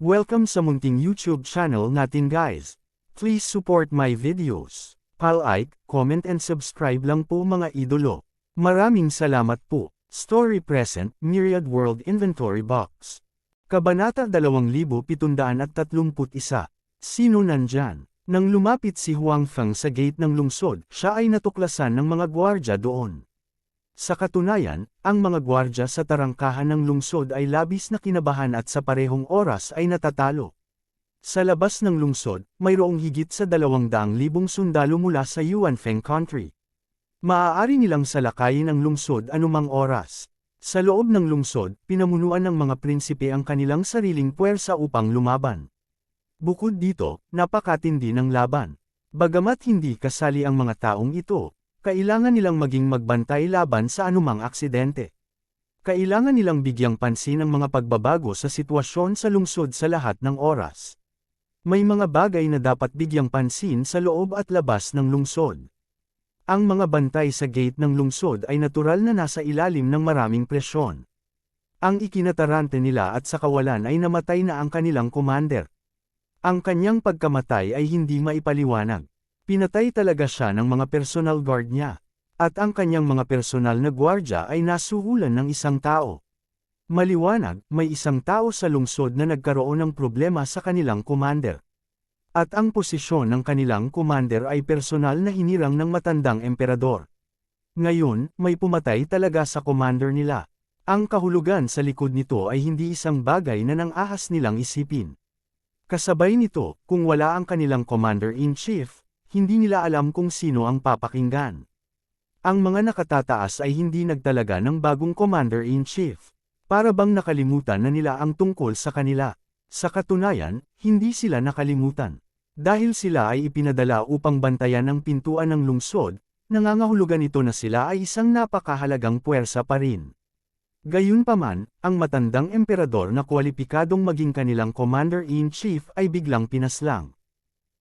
Welcome sa munting YouTube channel natin guys. Please support my videos. Like, comment and subscribe lang po mga idolo. Maraming salamat po. Story Present, Myriad World Inventory Box. Kabanata 2731. Sino nandyan? Nang lumapit si Huang Feng sa gate ng lungsod, siya ay natuklasan ng mga gwardya doon. Sa katunayan, ang mga gwardya sa tarangkahan ng lungsod ay labis na kinabahan at sa parehong oras ay natatalo. Sa labas ng lungsod, mayroong higit sa 200,000 sundalo mula sa Yuanfeng country. Maaari nilang salakayin ang lungsod anumang oras. Sa loob ng lungsod, pinamunuan ng mga prinsipe ang kanilang sariling puwersa upang lumaban. Bukod dito, napakatindi ng laban. Bagamat hindi kasali ang mga taong ito, kailangan nilang maging magbantay laban sa anumang aksidente. Kailangan nilang bigyang pansin ang mga pagbabago sa sitwasyon sa lungsod sa lahat ng oras. May mga bagay na dapat bigyang pansin sa loob at labas ng lungsod. Ang mga bantay sa gate ng lungsod ay natural na nasa ilalim ng maraming presyon. Ang ikinatarante nila at sa kawalan ay namatay na ang kanilang commander. Ang kanyang pagkamatay ay hindi maipaliwanag. Pinatay talaga siya ng mga personal guard niya. At ang kanyang mga personal na gwardya ay nasuhulan ng isang tao. Maliwanag, may isang tao sa lungsod na nagkaroon ng problema sa kanilang commander. At ang posisyon ng kanilang commander ay personal na hinirang ng matandang emperador. Ngayon, may pumatay talaga sa commander nila. Ang kahulugan sa likod nito ay hindi isang bagay na nang-ahas nilang isipin. Kasabay nito, kung wala ang kanilang commander-in-chief, hindi nila alam kung sino ang papakinggan. Ang mga nakatataas ay hindi nagtalaga ng bagong commander-in-chief. Para bang nakalimutan na nila ang tungkol sa kanila. Sa katunayan, hindi sila nakalimutan. Dahil sila ay ipinadala upang bantayan ang pintuan ng lungsod, nangangahulugan ito na sila ay isang napakahalagang puwersa pa rin. Gayunpaman, ang matandang emperador na kwalipikadong maging kanilang commander-in-chief ay biglang pinaslang.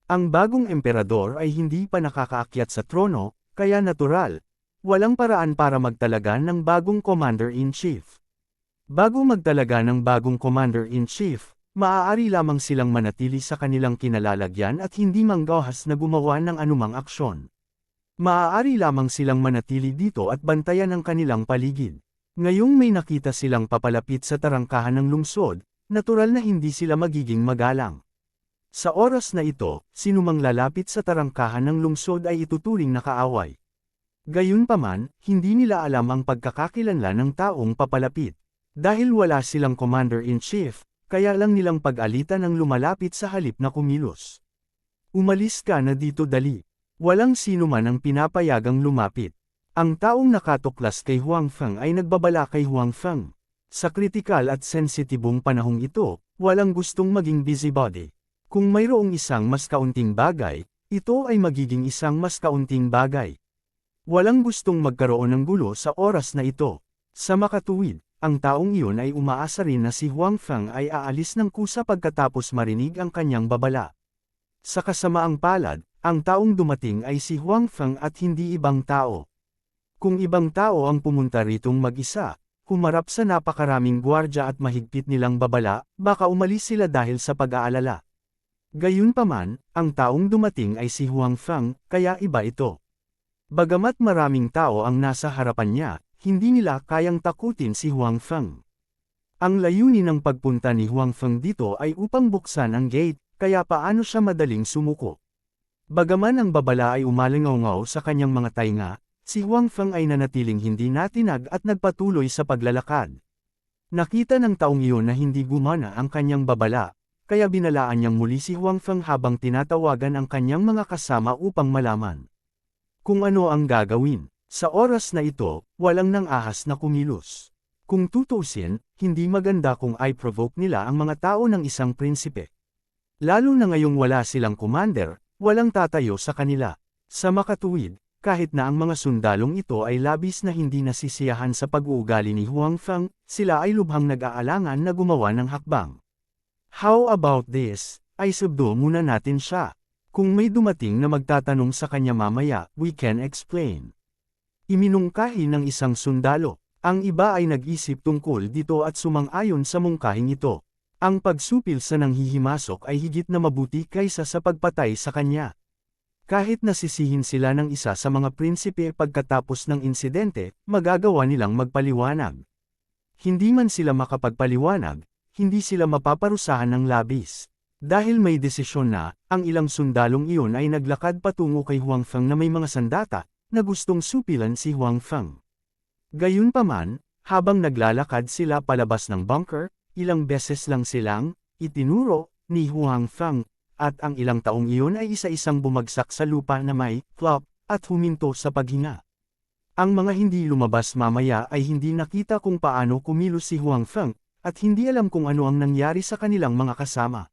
Ang bagong emperador ay hindi pa nakakaakyat sa trono, kaya natural, walang paraan para magtalaga ng bagong commander-in-chief. Bago magtalaga ng bagong commander-in-chief, maaari lamang silang manatili sa kanilang kinalalagyan at hindi manggahas na gumawa ng anumang aksyon. Maaari lamang silang manatili dito at bantayan ang kanilang paligid. Ngayong may nakita silang papalapit sa tarangkahan ng lungsod, natural na hindi sila magiging magalang. Sa oras na ito, sinumang lalapit sa tarangkahan ng lungsod ay ituturing na kaaway. Gayunpaman, hindi nila alam ang pagkakakilanlan ng taong papalapit. Dahil wala silang commander-in-chief, kaya lang nilang pag-alitan ang lumalapit sa halip na kumilos. Umalis ka na dito dali. Walang sino man ang pinapayagang lumapit. Ang taong nakatuklas kay Huang Feng ay nagbabala kay Huang Feng. Sa kritikal at sensitibong panahong ito, walang gustong maging busybody. Kung mayroong isang mas kaunting bagay, ito ay magiging isang mas kaunting bagay. Walang gustong magkaroon ng gulo sa oras na ito. Sa makatuwid, ang taong iyon ay umaasa rin na si Huang Feng ay aalis ng kusa pagkatapos marinig ang kanyang babala. Sa kasamaang palad, ang taong dumating ay si Huang Feng at hindi ibang tao. Kung ibang tao ang pumunta ritong mag-isa, humarap sa napakaraming gwardya at mahigpit nilang babala, baka umalis sila dahil sa pag-aalala. Gayunpaman, ang taong dumating ay si Huang Feng, kaya iba ito. Bagamat maraming tao ang nasa harapan niya, hindi nila kayang takutin si Huang Feng. Ang layunin ng pagpunta ni Huang Feng dito ay upang buksan ang gate, kaya paano siya madaling sumuko. Bagaman ang babala ay umalingaw-ngaw sa kanyang mga tainga, si Huang Feng ay nanatiling hindi natinag at nagpatuloy sa paglalakad. Nakita ng taong iyon na hindi gumana ang kanyang babala, kaya binalaan niyang muli si Huang Feng habang tinatawagan ang kanyang mga kasama upang malaman kung ano ang gagawin. Sa oras na ito, walang nang-ahas na kumilos. Kung tutuusin, hindi maganda kung i-provoke nila ang mga tao ng isang prinsipe. Lalo na ngayong wala silang commander, walang tatayo sa kanila. Sa makatuwid, kahit na ang mga sundalong ito ay labis na hindi nasisiyahan sa pag-uugali ni Huang Feng, sila ay lubhang nag-aalangan na gumawa ng hakbang. How about this? Ay subdo muna natin siya. Kung may dumating na magtatanong sa kanya mamaya, we can explain. Iminungkahi ng isang sundalo. Ang iba ay nag-isip tungkol dito at sumang-ayon sa mungkahing ito. Ang pagsupil sa nanghihimasok ay higit na mabuti kaysa sa pagpatay sa kanya. Kahit nasisihin sila ng isa sa mga prinsipe pagkatapos ng insidente, magagawa nilang magpaliwanag. Hindi man sila makapagpaliwanag, hindi sila mapaparusahan ng labis. Dahil may desisyon na, ang ilang sundalong iyon ay naglakad patungo kay Huang Feng na may mga sandata, na gustong supilan si Huang Feng. Gayunpaman, habang naglalakad sila palabas ng bunker, ilang beses lang silang itinuro ni Huang Feng, at ang ilang taong iyon ay isa-isang bumagsak sa lupa na may flop at huminto sa paghinga. Ang mga hindi lumabas mamaya ay hindi nakita kung paano kumilos si Huang Feng, at hindi alam kung ano ang nangyari sa kanilang mga kasama.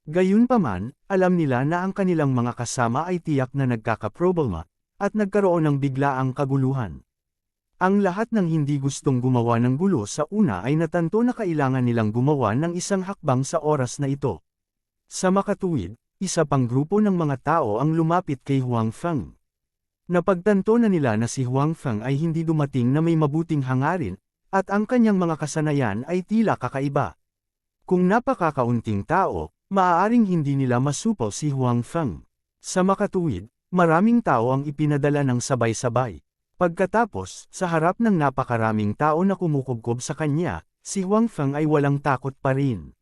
Gayunpaman, alam nila na ang kanilang mga kasama ay tiyak na nagkakaproblema, at nagkaroon ng biglaang kaguluhan. Ang lahat ng hindi gustong gumawa ng gulo sa una ay natanto na kailangan nilang gumawa ng isang hakbang sa oras na ito. Sa makatuwid, isa pang grupo ng mga tao ang lumapit kay Huang Feng. Napagtanto na nila na si Huang Feng ay hindi dumating na may mabuting hangarin, at ang kanyang mga kasanayan ay tila kakaiba. Kung napakakaunting tao, maaaring hindi nila masupol si Huang Feng. Sa makatuwid, maraming tao ang ipinadala ng sabay-sabay. Pagkatapos, sa harap ng napakaraming tao na kumukubkob sa kanya, si Huang Feng ay walang takot pa rin.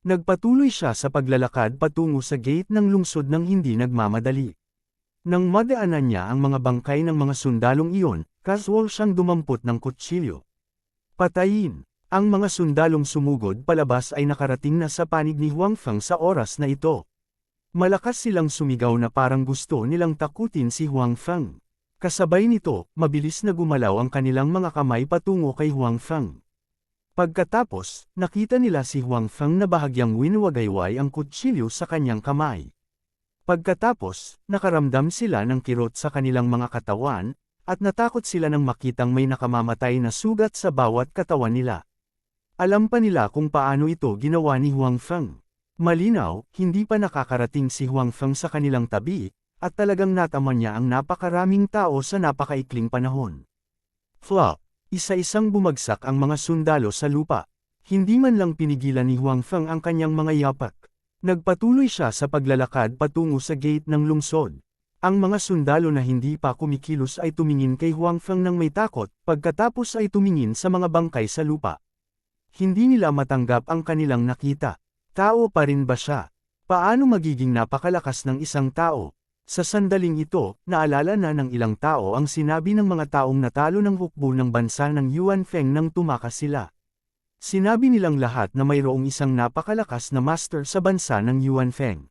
Nagpatuloy siya sa paglalakad patungo sa gate ng lungsod ng hindi nagmamadali. Nang madaanan niya ang mga bangkay ng mga sundalong iyon, casual siyang dumampot ng kutsilyo. Patayin! Ang mga sundalong sumugod palabas ay nakarating na sa panig ni Huang Feng sa oras na ito. Malakas silang sumigaw na parang gusto nilang takutin si Huang Feng. Kasabay nito, mabilis na gumalaw ang kanilang mga kamay patungo kay Huang Feng. Pagkatapos, nakita nila si Huang Feng na bahagyang winuwagayway ang kutsilyo sa kanyang kamay. Pagkatapos, nakaramdam sila ng kirot sa kanilang mga katawan, at natakot sila nang makitang may nakamamatay na sugat sa bawat katawan nila. Alam pa nila kung paano ito ginawa ni Huang Feng. Malinaw, hindi pa nakakarating si Huang Feng sa kanilang tabi, at talagang nataman niya ang napakaraming tao sa napakaikling panahon. Flop! Isa-isang bumagsak ang mga sundalo sa lupa. Hindi man lang pinigilan ni Huang Feng ang kanyang mga yapak. Nagpatuloy siya sa paglalakad patungo sa gate ng lungsod. Ang mga sundalo na hindi pa kumikilos ay tumingin kay Huang Feng nang may takot, pagkatapos ay tumingin sa mga bangkay sa lupa. Hindi nila matanggap ang kanilang nakita. Tao pa rin ba siya? Paano magiging napakalakas ng isang tao? Sa sandaling ito, naalala na ng ilang tao ang sinabi ng mga taong natalo ng hukbo ng bansa ng Yuan Feng nang tumakas sila. Sinabi nilang lahat na mayroong isang napakalakas na master sa bansa ng Yuan Feng.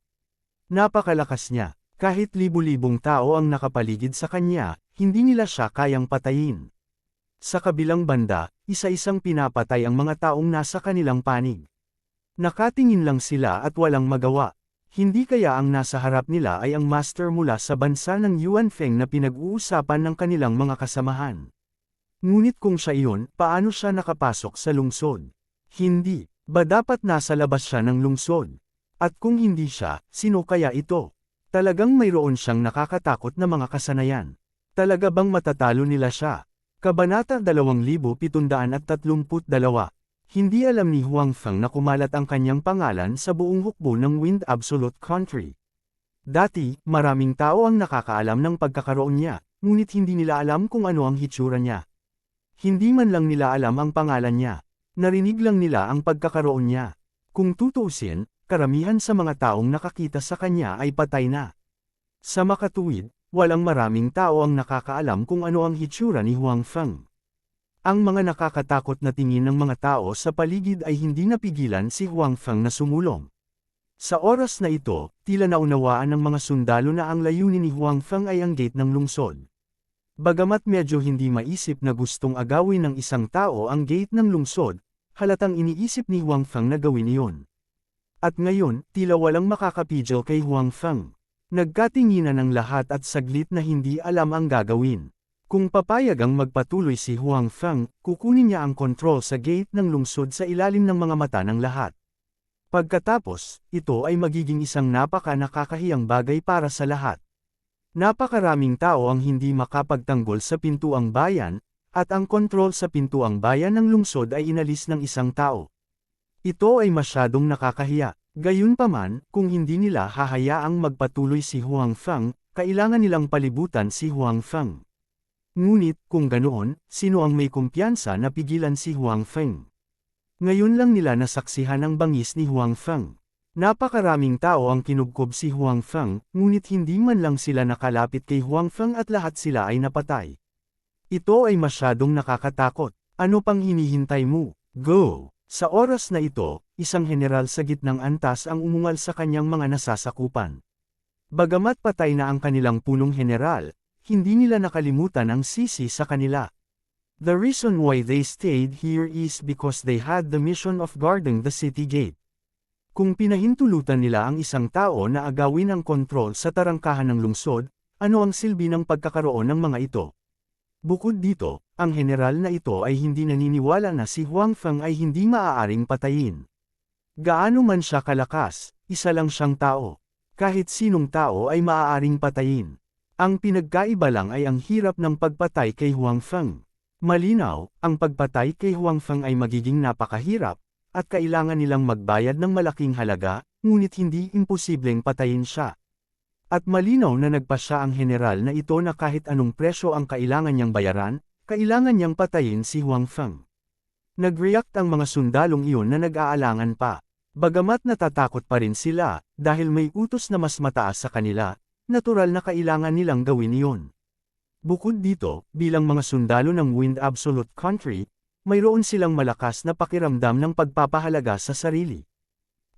Napakalakas niya. Kahit libu-libong tao ang nakapaligid sa kanya, hindi nila siya kayang patayin. Sa kabilang banda, isa-isang pinapatay ang mga taong nasa kanilang panig. Nakatingin lang sila at walang magawa. Hindi kaya ang nasa harap nila ay ang master mula sa bansa ng Yuan Feng na pinag-uusapan ng kanilang mga kasamahan. Ngunit kung siya iyon, paano siya nakapasok sa lungsod? Hindi. Ba dapat nasa labas siya ng lungsod? At kung hindi siya, sino kaya ito? Talagang mayroon siyang nakakatakot na mga kasanayan. Talaga bang matatalo nila siya? Kabanata 2732. Hindi alam ni Huang Feng na kumalat ang kanyang pangalan sa buong hukbo ng Wind Absolute Country. Dati, maraming tao ang nakakaalam ng pagkakaroon niya, ngunit hindi nila alam kung ano ang hitsura niya. Hindi man lang nila alam ang pangalan niya. Narinig lang nila ang pagkakaroon niya. Kung tutuusin, karamihan sa mga taong nakakita sa kanya ay patay na. Sa makatuwid, walang maraming tao ang nakakaalam kung ano ang hitsura ni Huang Feng. Ang mga nakakatakot na tingin ng mga tao sa paligid ay hindi napigilan si Huang Feng na sumulong. Sa oras na ito, tila naunawaan ng mga sundalo na ang layunin ni Huang Feng ay ang gate ng lungsod. Bagamat medyo hindi maisip na gustong agawin ng isang tao ang gate ng lungsod, halatang iniisip ni Huang Feng na gawin iyon. At ngayon, tila walang makakapigil kay Huang Feng. Nagkatinginan ng lahat at saglit na hindi alam ang gagawin. Kung papayag ang magpatuloy si Huang Feng, kukunin niya ang kontrol sa gate ng lungsod sa ilalim ng mga mata ng lahat. Pagkatapos, ito ay magiging isang nakakahiyang bagay para sa lahat. Napakaraming tao ang hindi makapagtanggol sa pintuang bayan, at ang kontrol sa pintuang bayan ng lungsod ay inalis ng isang tao. Ito ay masyadong nakakahiya. Gayunpaman, kung hindi nila hahayaang magpatuloy si Huang Feng, kailangan nilang palibutan si Huang Feng. Ngunit, kung ganoon, sino ang may kumpiyansa na pigilan si Huang Feng? Ngayon lang nila nasaksihan ang bangis ni Huang Feng. Napakaraming tao ang kinubkob si Huang Feng, ngunit hindi man lang sila nakalapit kay Huang Feng at lahat sila ay napatay. Ito ay masyadong nakakatakot. Ano pang hinihintay mo? Go! Sa oras na ito, isang general sa gitnang antas ang umungal sa kanyang mga nasasakupan. Bagamat patay na ang kanilang punong general, hindi nila nakalimutan ang sisi sa kanila. The reason why they stayed here is because they had the mission of guarding the city gate. Kung pinahintulutan nila ang isang tao na agawin ang kontrol sa tarangkahan ng lungsod, ano ang silbi ng pagkakaroon ng mga ito? Bukod dito, ang general na ito ay hindi naniniwala na si Huang Feng ay hindi maaaring patayin. Gaano man siya kalakas, isa lang siyang tao. Kahit sinong tao ay maaaring patayin. Ang pinagkaiba lang ay ang hirap ng pagpatay kay Huang Feng. Malinaw, ang pagpatay kay Huang Feng ay magiging napakahirap, at kailangan nilang magbayad ng malaking halaga, ngunit hindi imposibleng patayin siya. At malinaw na nagpasya ang general na ito na kahit anong presyo ang kailangan niyang bayaran, kailangan niyang patayin si Huang Feng. Nag-react ang mga sundalong iyon na nag-aalangan pa. Bagamat natatakot pa rin sila, dahil may utos na mas mataas sa kanila, natural na kailangan nilang gawin iyon. Bukod dito, bilang mga sundalo ng Wind Absolute Country, mayroon silang malakas na pakiramdam ng pagpapahalaga sa sarili.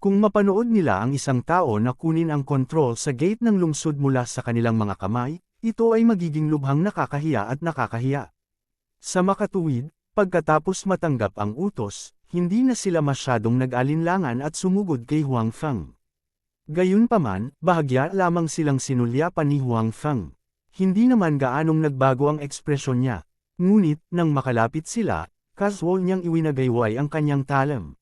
Kung mapanood nila ang isang tao na kunin ang kontrol sa gate ng lungsod mula sa kanilang mga kamay, ito ay magiging lubhang nakakahiya at nakakahiya. Sa makatuwid, pagkatapos matanggap ang utos, hindi na sila masyadong nag-alinlangan at sumugod kay Huang Feng. Gayunpaman, bahagya lamang silang sinulyapan ni Huang Feng. Hindi naman gaanong nagbago ang ekspresyon niya. Ngunit, nang makalapit sila, casual niyang iwinagayway ang kanyang talam.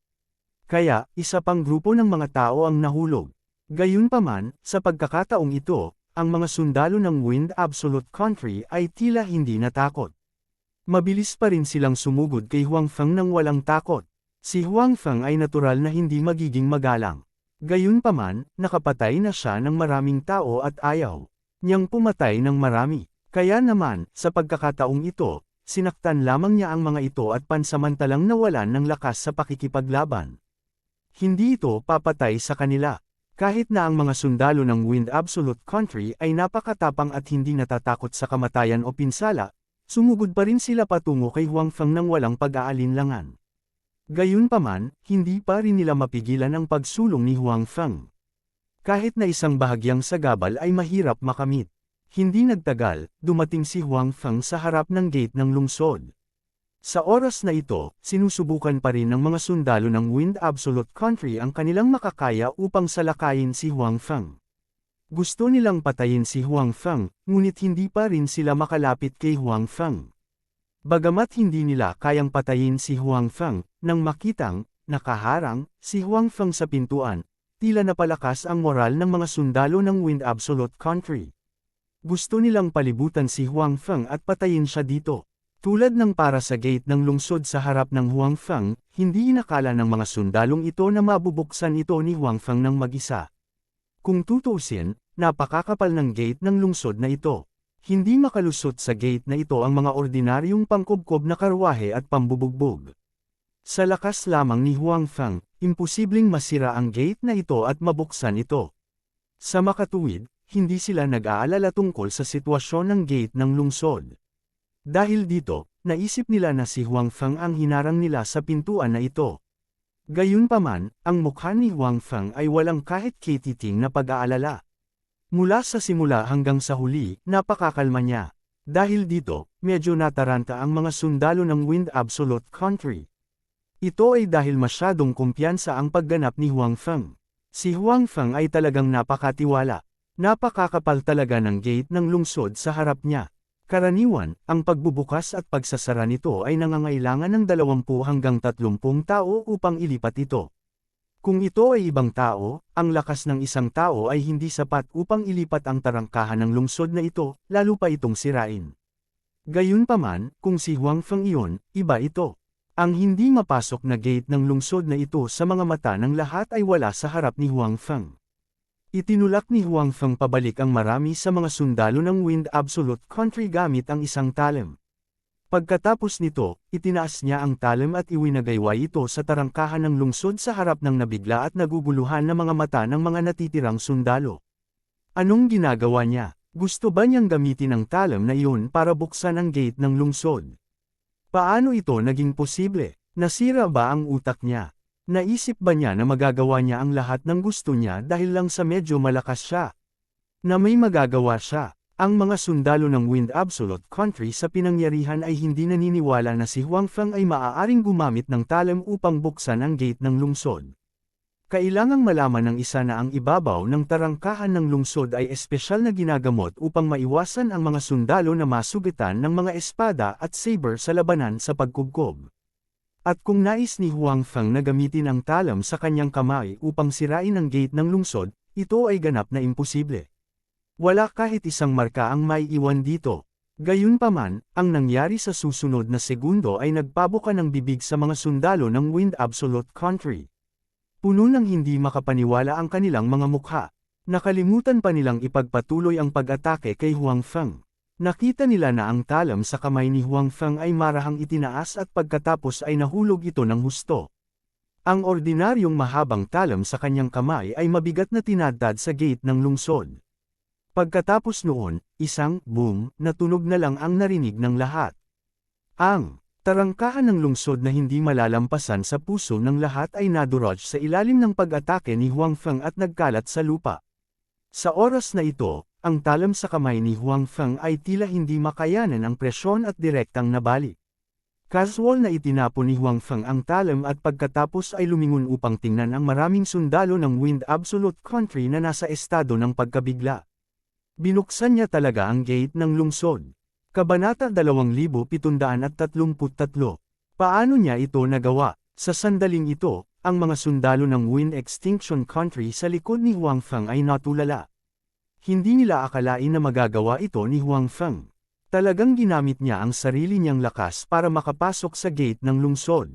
Kaya, isa pang grupo ng mga tao ang nahulog. Gayunpaman, sa pagkakataong ito, ang mga sundalo ng Wind Absolute Country ay tila hindi natakot. Mabilis pa rin silang sumugod kay Huang Feng nang walang takot. Si Huang Feng ay natural na hindi magiging magalang. Gayunpaman, nakapatay na siya ng maraming tao at ayaw niyang pumatay ng marami. Kaya naman, sa pagkakataong ito, sinaktan lamang niya ang mga ito at pansamantalang nawalan ng lakas sa pakikipaglaban. Hindi ito papatay sa kanila. Kahit na ang mga sundalo ng Wind Absolute Country ay napakatapang at hindi natatakot sa kamatayan o pinsala, sumugod pa rin sila patungo kay Huang Feng nang walang pag-aalinlangan. Gayunpaman, hindi pa rin nila mapigilan ang pagsulong ni Huang Feng. Kahit na isang bahagyang sagabal ay mahirap makamit. Hindi nagtagal, dumating si Huang Feng sa harap ng gate ng lungsod. Sa oras na ito, sinusubukan pa rin ng mga sundalo ng Wind Absolute Country ang kanilang makakaya upang salakayin si Huang Feng. Gusto nilang patayin si Huang Feng, ngunit hindi pa rin sila makalapit kay Huang Feng. Bagamat hindi nila kayang patayin si Huang Feng, nang makitang, nakaharang, si Huang Feng sa pintuan, tila napalakas ang moral ng mga sundalo ng Wind Absolute Country. Gusto nilang palibutan si Huang Feng at patayin siya dito. Tulad ng para sa gate ng lungsod sa harap ng Huang Feng, hindi inakala ng mga sundalong ito na mabubuksan ito ni Huang Feng ng mag-isa. Kung tutuusin, napakakapal ng gate ng lungsod na ito. Hindi makalusot sa gate na ito ang mga ordinaryong pangkubkob na karwahe at pambubugbog. Sa lakas lamang ni Huang Feng, imposibleng masira ang gate na ito at mabuksan ito. Sa makatuwid, hindi sila nag-aalala tungkol sa sitwasyon ng gate ng lungsod. Dahil dito, naisip nila na si Huang Feng ang hinarang nila sa pintuan na ito. Gayunpaman, ang mukha ni Huang Feng ay walang kahit kititing na pag-aalala. Mula sa simula hanggang sa huli, napakakalma niya. Dahil dito, medyo nataranta ang mga sundalo ng Wind Absolute Country. Ito ay dahil masyadong kumpiyansa ang pagganap ni Huang Feng. Si Huang Feng ay talagang napakatiwala. Napakakapal talaga ng gate ng lungsod sa harap niya. Karaniwan, ang pagbubukas at pagsasara nito ay nangangailangan ng 20 hanggang 30 tao upang ilipat ito. Kung ito ay ibang tao, ang lakas ng isang tao ay hindi sapat upang ilipat ang tarangkahan ng lungsod na ito, lalo pa itong sirain. Gayunpaman, kung si Huang Feng iyon, iba ito. Ang hindi mapasok na gate ng lungsod na ito sa mga mata ng lahat ay wala sa harap ni Huang Feng. Itinulak ni Huang Feng pabalik ang marami sa mga sundalo ng Wind Absolute Country gamit ang isang talem. Pagkatapos nito, itinaas niya ang talem at iwinagayway ito sa tarangkahan ng lungsod sa harap ng nabigla at naguguluhan na mga mata ng mga natitirang sundalo. Anong ginagawa niya? Gusto ba niyang gamitin ang talem na iyon para buksan ang gate ng lungsod? Paano ito naging posible? Nasira ba ang utak niya? Naisip ba niya na magagawa niya ang lahat ng gusto niya dahil lang sa medyo malakas siya? Na may magagawa siya. Ang mga sundalo ng Wind Absolute Country sa pinangyarihan ay hindi naniniwala na si Huang Feng ay maaaring gumamit ng talem upang buksan ang gate ng lungsod. Kailangang malaman ng isa na ang ibabaw ng tarangkahan ng lungsod ay espesyal na ginagamot upang maiwasan ang mga sundalo na masugitan ng mga espada at saber sa labanan sa pagkubkob. At kung nais ni Huang Feng na gamitin ang talem sa kanyang kamay upang sirain ang gate ng lungsod, ito ay ganap na imposible. Wala kahit isang marka ang may iwan dito. Gayunpaman, ang nangyari sa susunod na segundo ay nagpabuka ng bibig sa mga sundalo ng Wind Absolute Country. Puno ng hindi makapaniwala ang kanilang mga mukha. Nakalimutan pa nilang ipagpatuloy ang pag-atake kay Huang Feng. Nakita nila na ang talem sa kamay ni Huang Feng ay marahang itinaas at pagkatapos ay nahulog ito ng husto. Ang ordinaryong mahabang talem sa kanyang kamay ay mabigat na tinadtad sa gate ng lungsod. Pagkatapos noon, isang boom na tunog na lang ang narinig ng lahat. Ang tarangkahan ng lungsod na hindi malalampasan sa puso ng lahat ay nadurog sa ilalim ng pag-atake ni Huang Feng at nagkalat sa lupa. Sa oras na ito, ang talem sa kamay ni Huang Feng ay tila hindi makayanan ang presyon at direktang nabali. Casual na itinapon ni Huang Feng ang talem at pagkatapos ay lumingon upang tingnan ang maraming sundalo ng Wind Absolute Country na nasa estado ng pagkabigla. Binuksan niya talaga ang gate ng lungsod. Kabanata 2733. Paano niya ito nagawa? Sa sandaling ito, ang mga sundalo ng Wind Extinction Country sa likod ni Huang Feng ay natulala. Hindi nila akalain na magagawa ito ni Huang Feng. Talagang ginamit niya ang sarili niyang lakas para makapasok sa gate ng lungsod.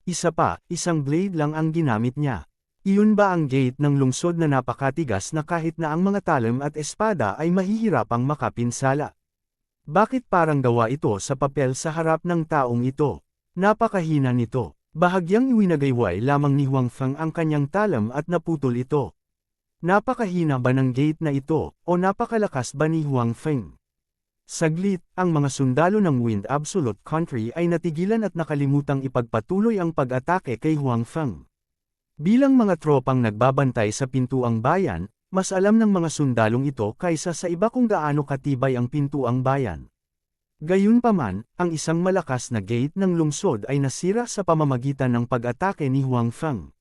Isa pa, isang blade lang ang ginamit niya. Iyon ba ang gate ng lungsod na napakatigas na kahit na ang mga talem at espada ay mahihirapang makapinsala? Bakit parang gawa ito sa papel sa harap ng taong ito? Napakahina nito. Bahagyang iwinagayway lamang ni Huang Feng ang kanyang talem at naputol ito. Napakahina ba ng gate na ito, o napakalakas ba ni Huang Feng? Saglit, ang mga sundalo ng Wind Absolute Country ay natigilan at nakalimutang ipagpatuloy ang pag-atake kay Huang Feng. Bilang mga tropang nagbabantay sa pintuang bayan, mas alam ng mga sundalong ito kaysa sa iba kung gaano katibay ang pintuang bayan. Gayunpaman, ang isang malakas na gate ng lungsod ay nasira sa pamamagitan ng pag-atake ni Huang Feng.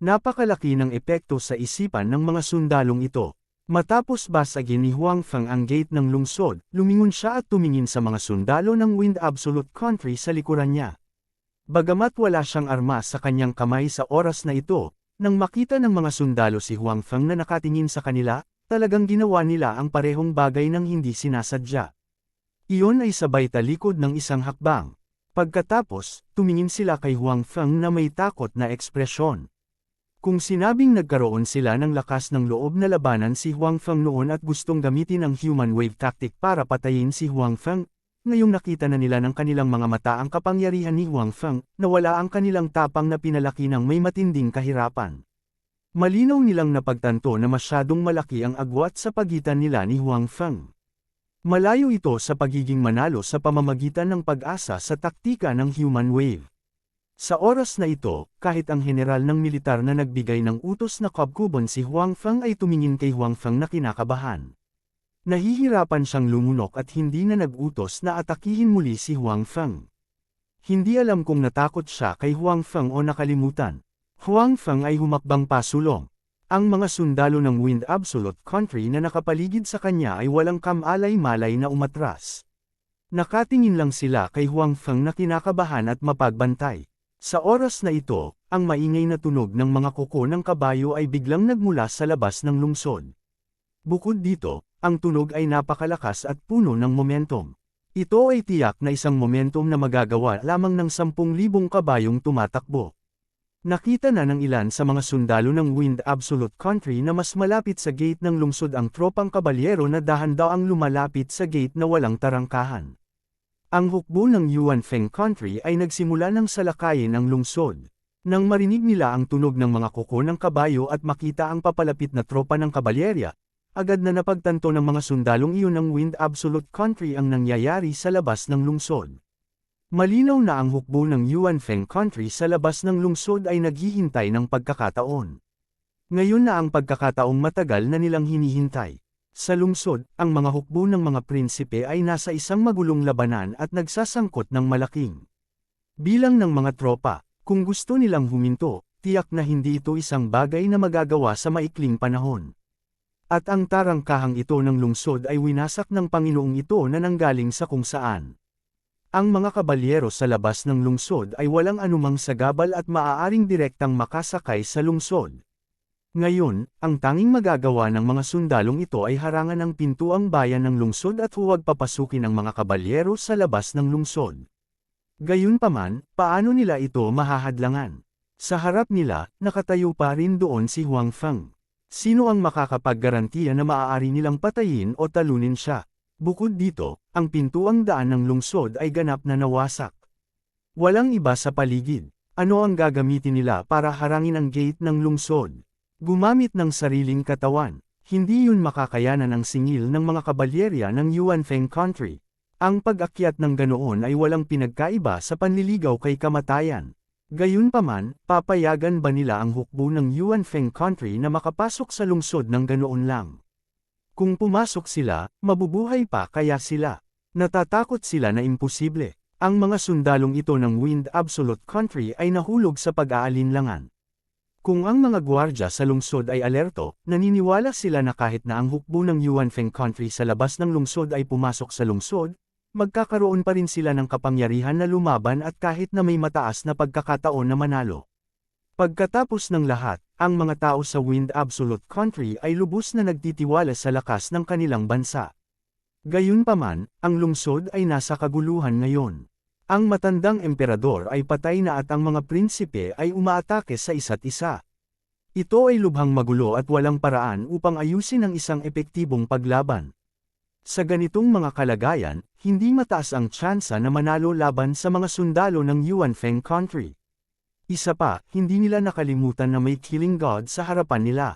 Napakalaki ng epekto sa isipan ng mga sundalong ito. Matapos basagin ni Huang Feng ang gate ng lungsod, lumingon siya at tumingin sa mga sundalo ng Wind Absolute Country sa likuran niya. Bagamat wala siyang armas sa kanyang kamay sa oras na ito, nang makita ng mga sundalo si Huang Feng na nakatingin sa kanila, talagang ginawa nila ang parehong bagay ng hindi sinasadya. Iyon ay sabay talikod ng isang hakbang. Pagkatapos, tumingin sila kay Huang Feng na may takot na ekspresyon. Kung sinabing nagkaroon sila ng lakas ng loob na labanan si Huang Feng noon at gustong gamitin ang human wave tactic para patayin si Huang Feng, ngayong nakita na nila ng kanilang mga mata ang kapangyarihan ni Huang Feng, nawala ang kanilang tapang na pinalaki ng may matinding kahirapan. Malinaw nilang napagtanto na masyadong malaki ang agwat sa pagitan nila ni Huang Feng. Malayo ito sa pagiging manalo sa pamamagitan ng pag-asa sa taktika ng human wave. Sa oras na ito, kahit ang general ng militar na nagbigay ng utos na kabkuban si Huang Feng ay tumingin kay Huang Feng na kinakabahan. Nahihirapan siyang lumunok at hindi na nag-utos na atakihin muli si Huang Feng. Hindi alam kung natakot siya kay Huang Feng o nakalimutan. Huang Feng ay humakbang pasulong. Ang mga sundalo ng Wind Absolute Country na nakapaligid sa kanya ay walang kamalay-malay na umatras. Nakatingin lang sila kay Huang Feng na kinakabahan at mapagbantay. Sa oras na ito, ang maingay na tunog ng mga kuko ng kabayo ay biglang nagmula sa labas ng lungsod. Bukod dito, ang tunog ay napakalakas at puno ng momentum. Ito ay tiyak na isang momentum na magagawa lamang ng 10,000 kabayong tumatakbo. Nakita na ng ilan sa mga sundalo ng Wind Absolute Country na mas malapit sa gate ng lungsod ang tropang kabalyero na dahan-daang lumalapit sa gate na walang tarangkahan. Ang hukbo ng Yuan Feng Country ay nagsimula ng salakayin ang lungsod. Nang marinig nila ang tunog ng mga kuko ng kabayo at makita ang papalapit na tropa ng kabalyerya, agad na napagtanto ng mga sundalong iyon ng Wind Absolute Country ang nangyayari sa labas ng lungsod. Malinaw na ang hukbo ng Yuan Feng Country sa labas ng lungsod ay naghihintay ng pagkakataon. Ngayon na ang pagkakataong matagal na nilang hinihintay. Sa lungsod, ang mga hukbo ng mga prinsipe ay nasa isang magulong labanan at nagsasangkot ng malaking bilang ng mga tropa. Kung gusto nilang huminto, tiyak na hindi ito isang bagay na magagawa sa maikling panahon. At ang tarangkahang ito ng lungsod ay winasak ng Panginoong ito na nanggaling sa kung saan. Ang mga kabalyero sa labas ng lungsod ay walang anumang sagabal at maaaring direktang makasakay sa lungsod. Ngayon, ang tanging magagawa ng mga sundalong ito ay harangan ang pintuang bayan ng lungsod at huwag papasukin ang mga kabalyero sa labas ng lungsod. Gayunpaman, paano nila ito mahahadlangan? Sa harap nila, nakatayo pa rin doon si Huang Feng. Sino ang makakapaggarantiya na maaari nilang patayin o talunin siya? Bukod dito, ang pintuang daan ng lungsod ay ganap na nawasak. Walang iba sa paligid. Ano ang gagamitin nila para harangin ang gate ng lungsod? Gumamit ng sariling katawan. Hindi yun makakayanan ang singil ng mga kabalyerya ng Yuan Feng Country. Ang pag-akyat ng ganoon ay walang pinagkaiba sa panliligaw kay kamatayan. Gayunpaman, papayagan ba nila ang hukbo ng Yuan Feng Country na makapasok sa lungsod ng ganoon lang? Kung pumasok sila, mabubuhay pa kaya sila. Natatakot sila na imposible. Ang mga sundalong ito ng Wind Absolute Country ay nahulog sa pag-aalinlangan. Kung ang mga gwardya sa lungsod ay alerto, naniniwala sila na kahit na ang hukbo ng Yuan Feng Country sa labas ng lungsod ay pumasok sa lungsod, magkakaroon pa rin sila ng kapangyarihan na lumaban at kahit na may mataas na pagkakataon na manalo. Pagkatapos ng lahat, ang mga tao sa Wind Absolute Country ay lubos na nagtitiwala sa lakas ng kanilang bansa. Gayunpaman, ang lungsod ay nasa kaguluhan ngayon. Ang matandang emperador ay patay na at ang mga prinsipe ay umaatake sa isa't isa. Ito ay lubhang magulo at walang paraan upang ayusin ang isang epektibong paglaban. Sa ganitong mga kalagayan, hindi mataas ang tsansa na manalo laban sa mga sundalo ng Yuan Feng Country. Isa pa, hindi nila nakalimutan na may killing god sa harapan nila.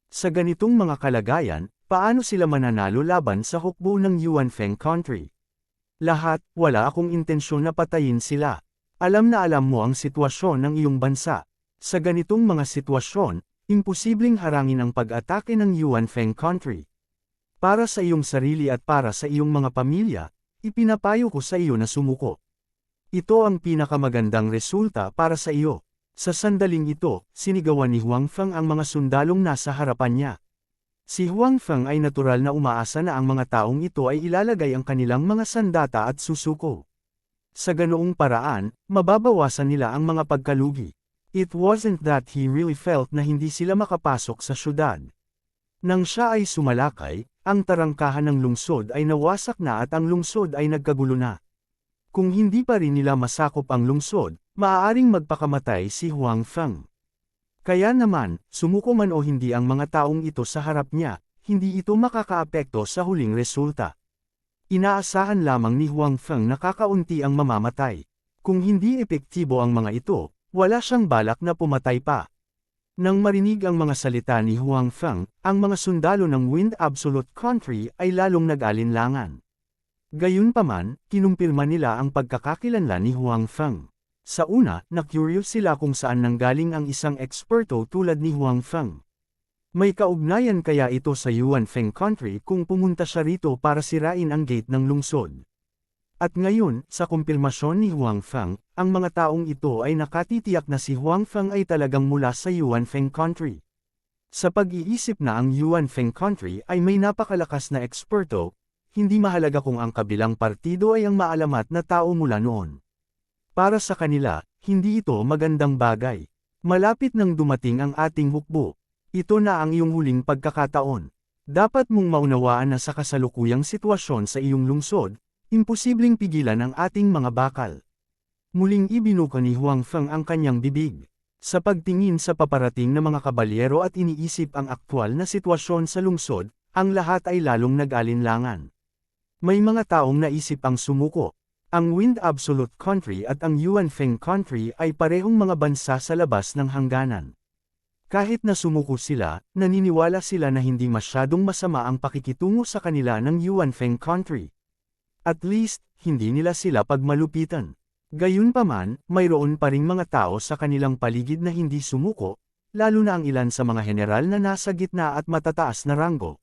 Sa ganitong mga kalagayan, paano sila mananalo laban sa hukbo ng Yuan Feng Country? Lahat, wala akong intensyon na patayin sila. Alam na alam mo ang sitwasyon ng iyong bansa. Sa ganitong mga sitwasyon, imposibleng harangin ang pag-atake ng Yuan Feng Country. Para sa iyong sarili at para sa iyong mga pamilya, ipinapayo ko sa iyo na sumuko. Ito ang pinakamagandang resulta para sa iyo. Sa sandaling ito, sinigawan ni Huang Feng ang mga sundalong nasa harapan niya. Si Huang Feng ay natural na umaasa na ang mga taong ito ay ilalagay ang kanilang mga sandata at susuko. Sa ganoong paraan, mababawasan nila ang mga pagkalugi. It wasn't that he really felt na hindi sila makapasok sa syudad. Nang siya ay sumalakay, ang tarangkahan ng lungsod ay nawasak na at ang lungsod ay nagkagulo na. Kung hindi pa rin nila masakop ang lungsod, maaaring magpakamatay si Huang Feng. Kaya naman, sumuko man o hindi ang mga taong ito sa harap niya, hindi ito makakaapekto sa huling resulta. Inaasahan lamang ni Huang Feng na kakaunti ang mamamatay. Kung hindi epektibo ang mga ito, wala siyang balak na pumatay pa. Nang marinig ang mga salita ni Huang Feng, ang mga sundalo ng Wind Absolute Country ay lalong nag-alinlangan. Gayunpaman, kinumpirma nila ang pagkakakilanlan ni Huang Feng. Sa una, na-curious sila kung saan nanggaling ang isang eksperto tulad ni Huang Feng. May kaugnayan kaya ito sa Yuan Feng Country kung pumunta siya rito para sirain ang gate ng lungsod. At ngayon, sa kumpirmasyon ni Huang Feng, ang mga taong ito ay nakatitiyak na si Huang Feng ay talagang mula sa Yuan Feng Country. Sa pag-iisip na ang Yuan Feng Country ay may napakalakas na eksperto, hindi mahalaga kung ang kabilang partido ay ang maalamat na tao mula noon. Para sa kanila, hindi ito magandang bagay. Malapit nang dumating ang ating hukbo. Ito na ang iyong huling pagkakataon. Dapat mong maunawaan na sa kasalukuyang sitwasyon sa iyong lungsod, Imposibleng pigilan ang ating mga bakal. Muling ibinuka ni Huang Feng ang kanyang bibig. Sa pagtingin sa paparating na mga kabalyero at iniisip ang aktwal na sitwasyon sa lungsod, ang lahat ay lalong nag-alinlangan. May mga taong naisip ang sumuko. Ang Wind Absolute Country at ang Yuan Feng Country ay parehong mga bansa sa labas ng hangganan. Kahit na sumuko sila, naniniwala sila na hindi masyadong masama ang pakikitungo sa kanila ng Yuan Feng Country. At least, hindi nila sila pagmalupitan. Gayunpaman, mayroon pa ring mga tao sa kanilang paligid na hindi sumuko, lalo na ang ilan sa mga general na nasa gitna at matataas na ranggo.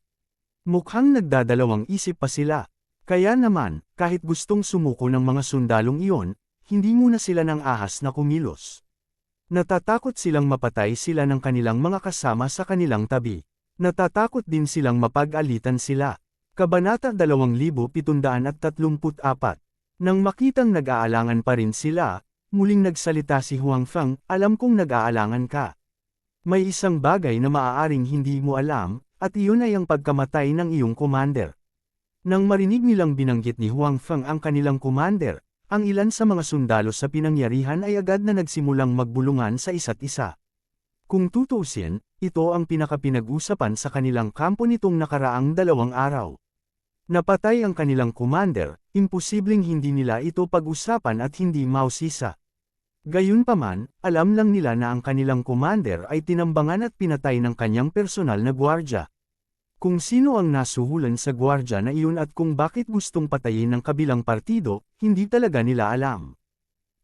Mukhang nagdadalawang isip pa sila. Kaya naman, kahit gustong sumuko ng mga sundalong iyon, hindi muna sila nang ahas na kumilos. Natatakot silang mapatay sila ng kanilang mga kasama sa kanilang tabi. Natatakot din silang mapag-alitan sila. Kabanata 2734. Nang makitang nag-aalangan pa rin sila, muling nagsalita si Huang Feng, alam kong nag-aalangan ka. May isang bagay na maaaring hindi mo alam, at iyon ay ang pagkamatay ng iyong commander. Nang marinig nilang binanggit ni Huang Feng ang kanilang commander, ang ilan sa mga sundalo sa pinangyarihan ay agad na nagsimulang magbulungan sa isa't isa. Kung tutuusin, ito ang pinakapinag-usapan sa kanilang kampo nitong nakaraang 2 araw. Napatay ang kanilang commander, imposibleng hindi nila ito pag-usapan at hindi mausisa. Gayunpaman, alam lang nila na ang kanilang commander ay tinambangan at pinatay ng kanyang personal na gwardya. Kung sino ang nasuhulan sa gwardya na iyon at kung bakit gustong patayin ng kabilang partido, hindi talaga nila alam.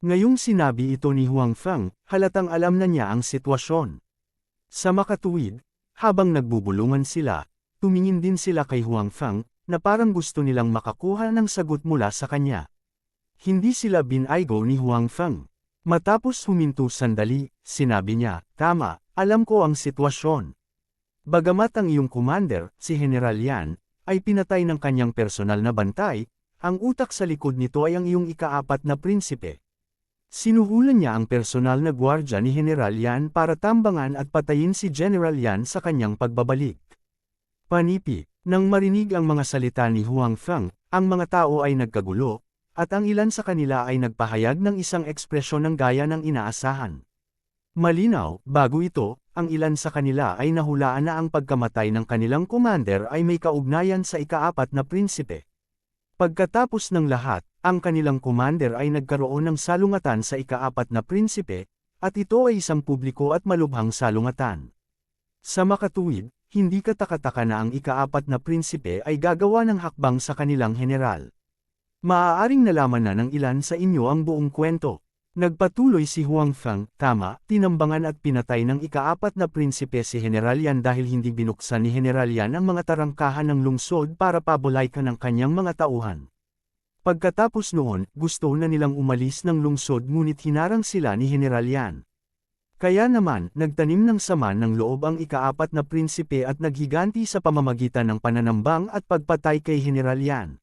Ngayong sinabi ito ni Huang Feng, halatang alam na niya ang sitwasyon. Sa makatuwid, habang nagbubulungan sila, tumingin din sila kay Huang Feng, na parang gusto nilang makakuha ng sagot mula sa kanya. Hindi sila binaygo ni Huang Feng. Matapos huminto sandali, sinabi niya, tama, alam ko ang sitwasyon. Bagamat ang iyong commander, si General Yan, ay pinatay ng kanyang personal na bantay, ang utak sa likod nito ay ang iyong ika-4 na prinsipe. Sinuhulan niya ang personal na gwardya ni General Yan para tambangan at patayin si General Yan sa kanyang pagbabalik. Panipi. Nang marinig ang mga salita ni Huang Feng, ang mga tao ay nagkagulo, at ang ilan sa kanila ay nagpahayag ng isang ekspresyon ng gaya ng inaasahan. Malinaw, bago ito, ang ilan sa kanila ay nahulaan na ang pagkamatay ng kanilang commander ay may kaugnayan sa ika-4 na prinsipe. Pagkatapos ng lahat, ang kanilang commander ay nagkaroon ng salungatan sa ika-4 na prinsipe, at ito ay isang publiko at malubhang salungatan. Sa makatuwid, hindi katakataka na ang ika-4 na prinsipe ay gagawa ng hakbang sa kanilang general. Maaaring nalaman na ng ilan sa inyo ang buong kwento. Nagpatuloy si Huang Feng, tama, tinambangan at pinatay ng ika-4 na prinsipe si General Yan dahil hindi binuksan ni General Yan ang mga tarangkahan ng lungsod para pabulaykan ang kanyang mga tauhan. Pagkatapos noon, gusto na nilang umalis ng lungsod ngunit hinarang sila ni General Yan. Kaya naman, nagtanim ng sama ng loob ang ika-4 na prinsipe at naghiganti sa pamamagitan ng pananambang at pagpatay kay General Yan.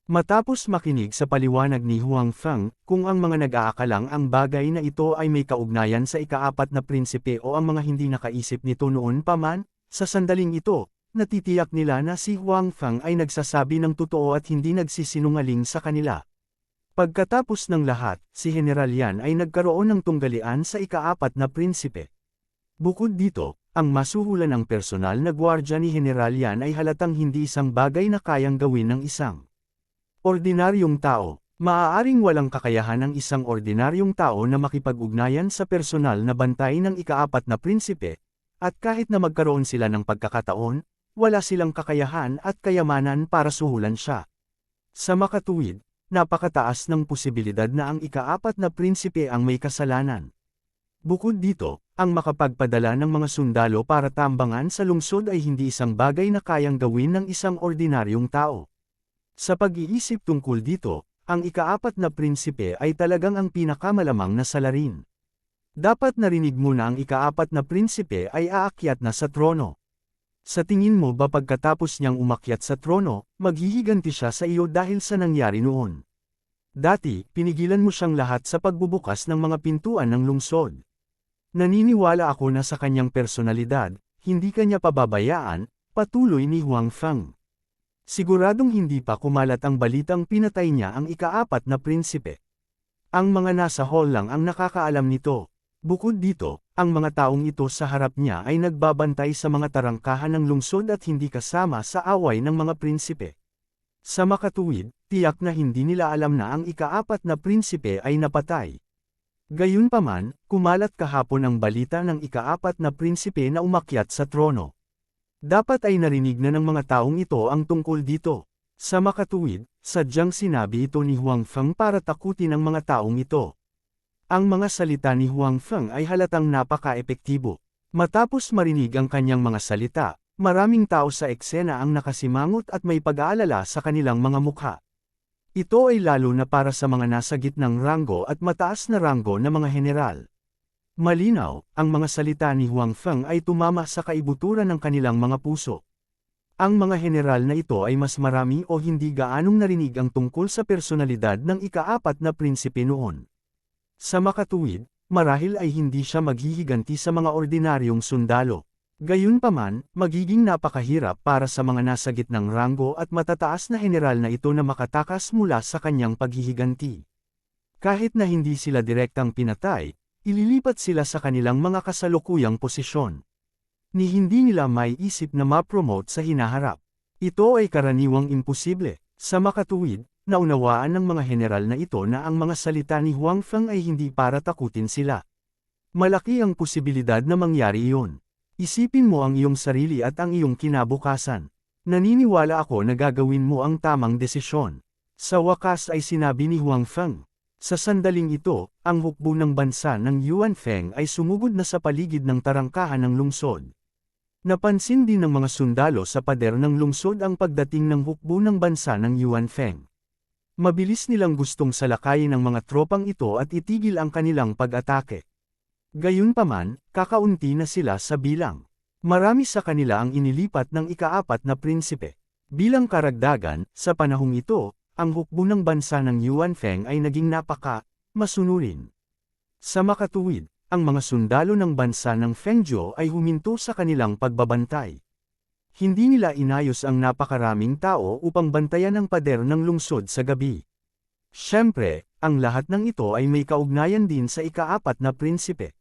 Matapos makinig sa paliwanag ni Huang Feng, kung ang mga nag-aakalang ang bagay na ito ay may kaugnayan sa ika-4 na prinsipe o ang mga hindi nakaisip nito noon pa man, sa sandaling ito, natitiyak nila na si Huang Feng ay nagsasabi ng totoo at hindi nagsisinungaling sa kanila. Pagkatapos ng lahat, si General Yan ay nagkaroon ng tunggalian sa ika-4 na prinsipe. Bukod dito, ang masuhulan ng personal na gwardya ni General Yan ay halatang hindi isang bagay na kayang gawin ng isang ordinaryong tao. Maaaring walang kakayahan ng isang ordinaryong tao na makipag-ugnayan sa personal na bantay ng ika-4 na prinsipe, at kahit na magkaroon sila ng pagkakataon, wala silang kakayahan at kayamanan para suhulan siya. Sa makatuwid, napakataas ng posibilidad na ang ika-4 na prinsipe ang may kasalanan. Bukod dito, ang makapagpadala ng mga sundalo para tambangan sa lungsod ay hindi isang bagay na kayang gawin ng isang ordinaryong tao. Sa pag-iisip tungkol dito, ang ika-4 na prinsipe ay talagang ang pinakamalamang na salarin. Dapat narinig mo na ang ika-4 na prinsipe ay aakyat na sa trono. Sa tingin mo ba pagkatapos niyang umakyat sa trono, maghihiganti siya sa iyo dahil sa nangyari noon? Dati, pinigilan mo siyang lahat sa pagbubukas ng mga pintuan ng lungsod. Naniniwala ako na sa kanyang personalidad, hindi kanya pababayaan, patuloy ni Huang Feng. Siguradong hindi pa kumalat ang balitang pinatay niya ang ika-4 na prinsipe. Ang mga nasa hall lang ang nakakaalam nito. Bukod dito, ang mga taong ito sa harap niya ay nagbabantay sa mga tarangkahan ng lungsod at hindi kasama sa away ng mga prinsipe. Sa makatuwid, tiyak na hindi nila alam na ang ika-4 na prinsipe ay napatay. Gayunpaman, kumalat kahapon ang balita ng ika-4 na prinsipe na umakyat sa trono. Dapat ay narinig na ng mga taong ito ang tungkol dito. Sa makatuwid, sadyang sinabi ito ni Huang Feng para takutin ang mga taong ito. Ang mga salita ni Huang Feng ay halatang napaka-epektibo. Matapos marinig ang kanyang mga salita, maraming tao sa eksena ang nakasimangot at may pag-aalala sa kanilang mga mukha. Ito ay lalo na para sa mga nasa gitnang ranggo at mataas na ranggo na mga general. Malinaw, ang mga salita ni Huang Feng ay tumama sa kaibuturan ng kanilang mga puso. Ang mga general na ito ay mas marami o hindi gaanong narinig ang tungkol sa personalidad ng ika-4 na prinsipe noon. Sa makatuwid, marahil ay hindi siya maghihiganti sa mga ordinaryong sundalo. Gayunpaman, magiging napakahirap para sa mga nasa gitnang ranggo at matataas na general na ito na makatakas mula sa kanyang paghihiganti. Kahit na hindi sila direktang pinatay, ililipat sila sa kanilang mga kasalukuyang posisyon. Ni hindi nila may isip na ma-promote sa hinaharap. Ito ay karaniwang imposible. Sa makatuwid, naunawaan ng mga general na ito na ang mga salita ni Huang Feng ay hindi para takutin sila. Malaki ang posibilidad na mangyari iyon. Isipin mo ang iyong sarili at ang iyong kinabukasan. Naniniwala ako na gagawin mo ang tamang desisyon. Sa wakas ay sinabi ni Huang Feng. Sa sandaling ito, ang hukbo ng bansa ng Yuan Feng ay sumugod na sa paligid ng tarangkahan ng lungsod. Napansin din ng mga sundalo sa pader ng lungsod ang pagdating ng hukbo ng bansa ng Yuan Feng. Mabilis nilang gustong salakayin ng mga tropang ito at itigil ang kanilang pag-atake. Gayunpaman, kakaunti na sila sa bilang. Marami sa kanila ang inilipat ng ika-4 na prinsipe. Bilang karagdagan, sa panahong ito, ang hukbo ng bansa ng Yuan Feng ay naging masunurin. Sa makatuwid, ang mga sundalo ng bansa ng Fengzhou ay huminto sa kanilang pagbabantay. Hindi nila inayos ang napakaraming tao upang bantayan ang pader ng lungsod sa gabi. Siyempre, ang lahat ng ito ay may kaugnayan din sa ika-4 na prinsipe.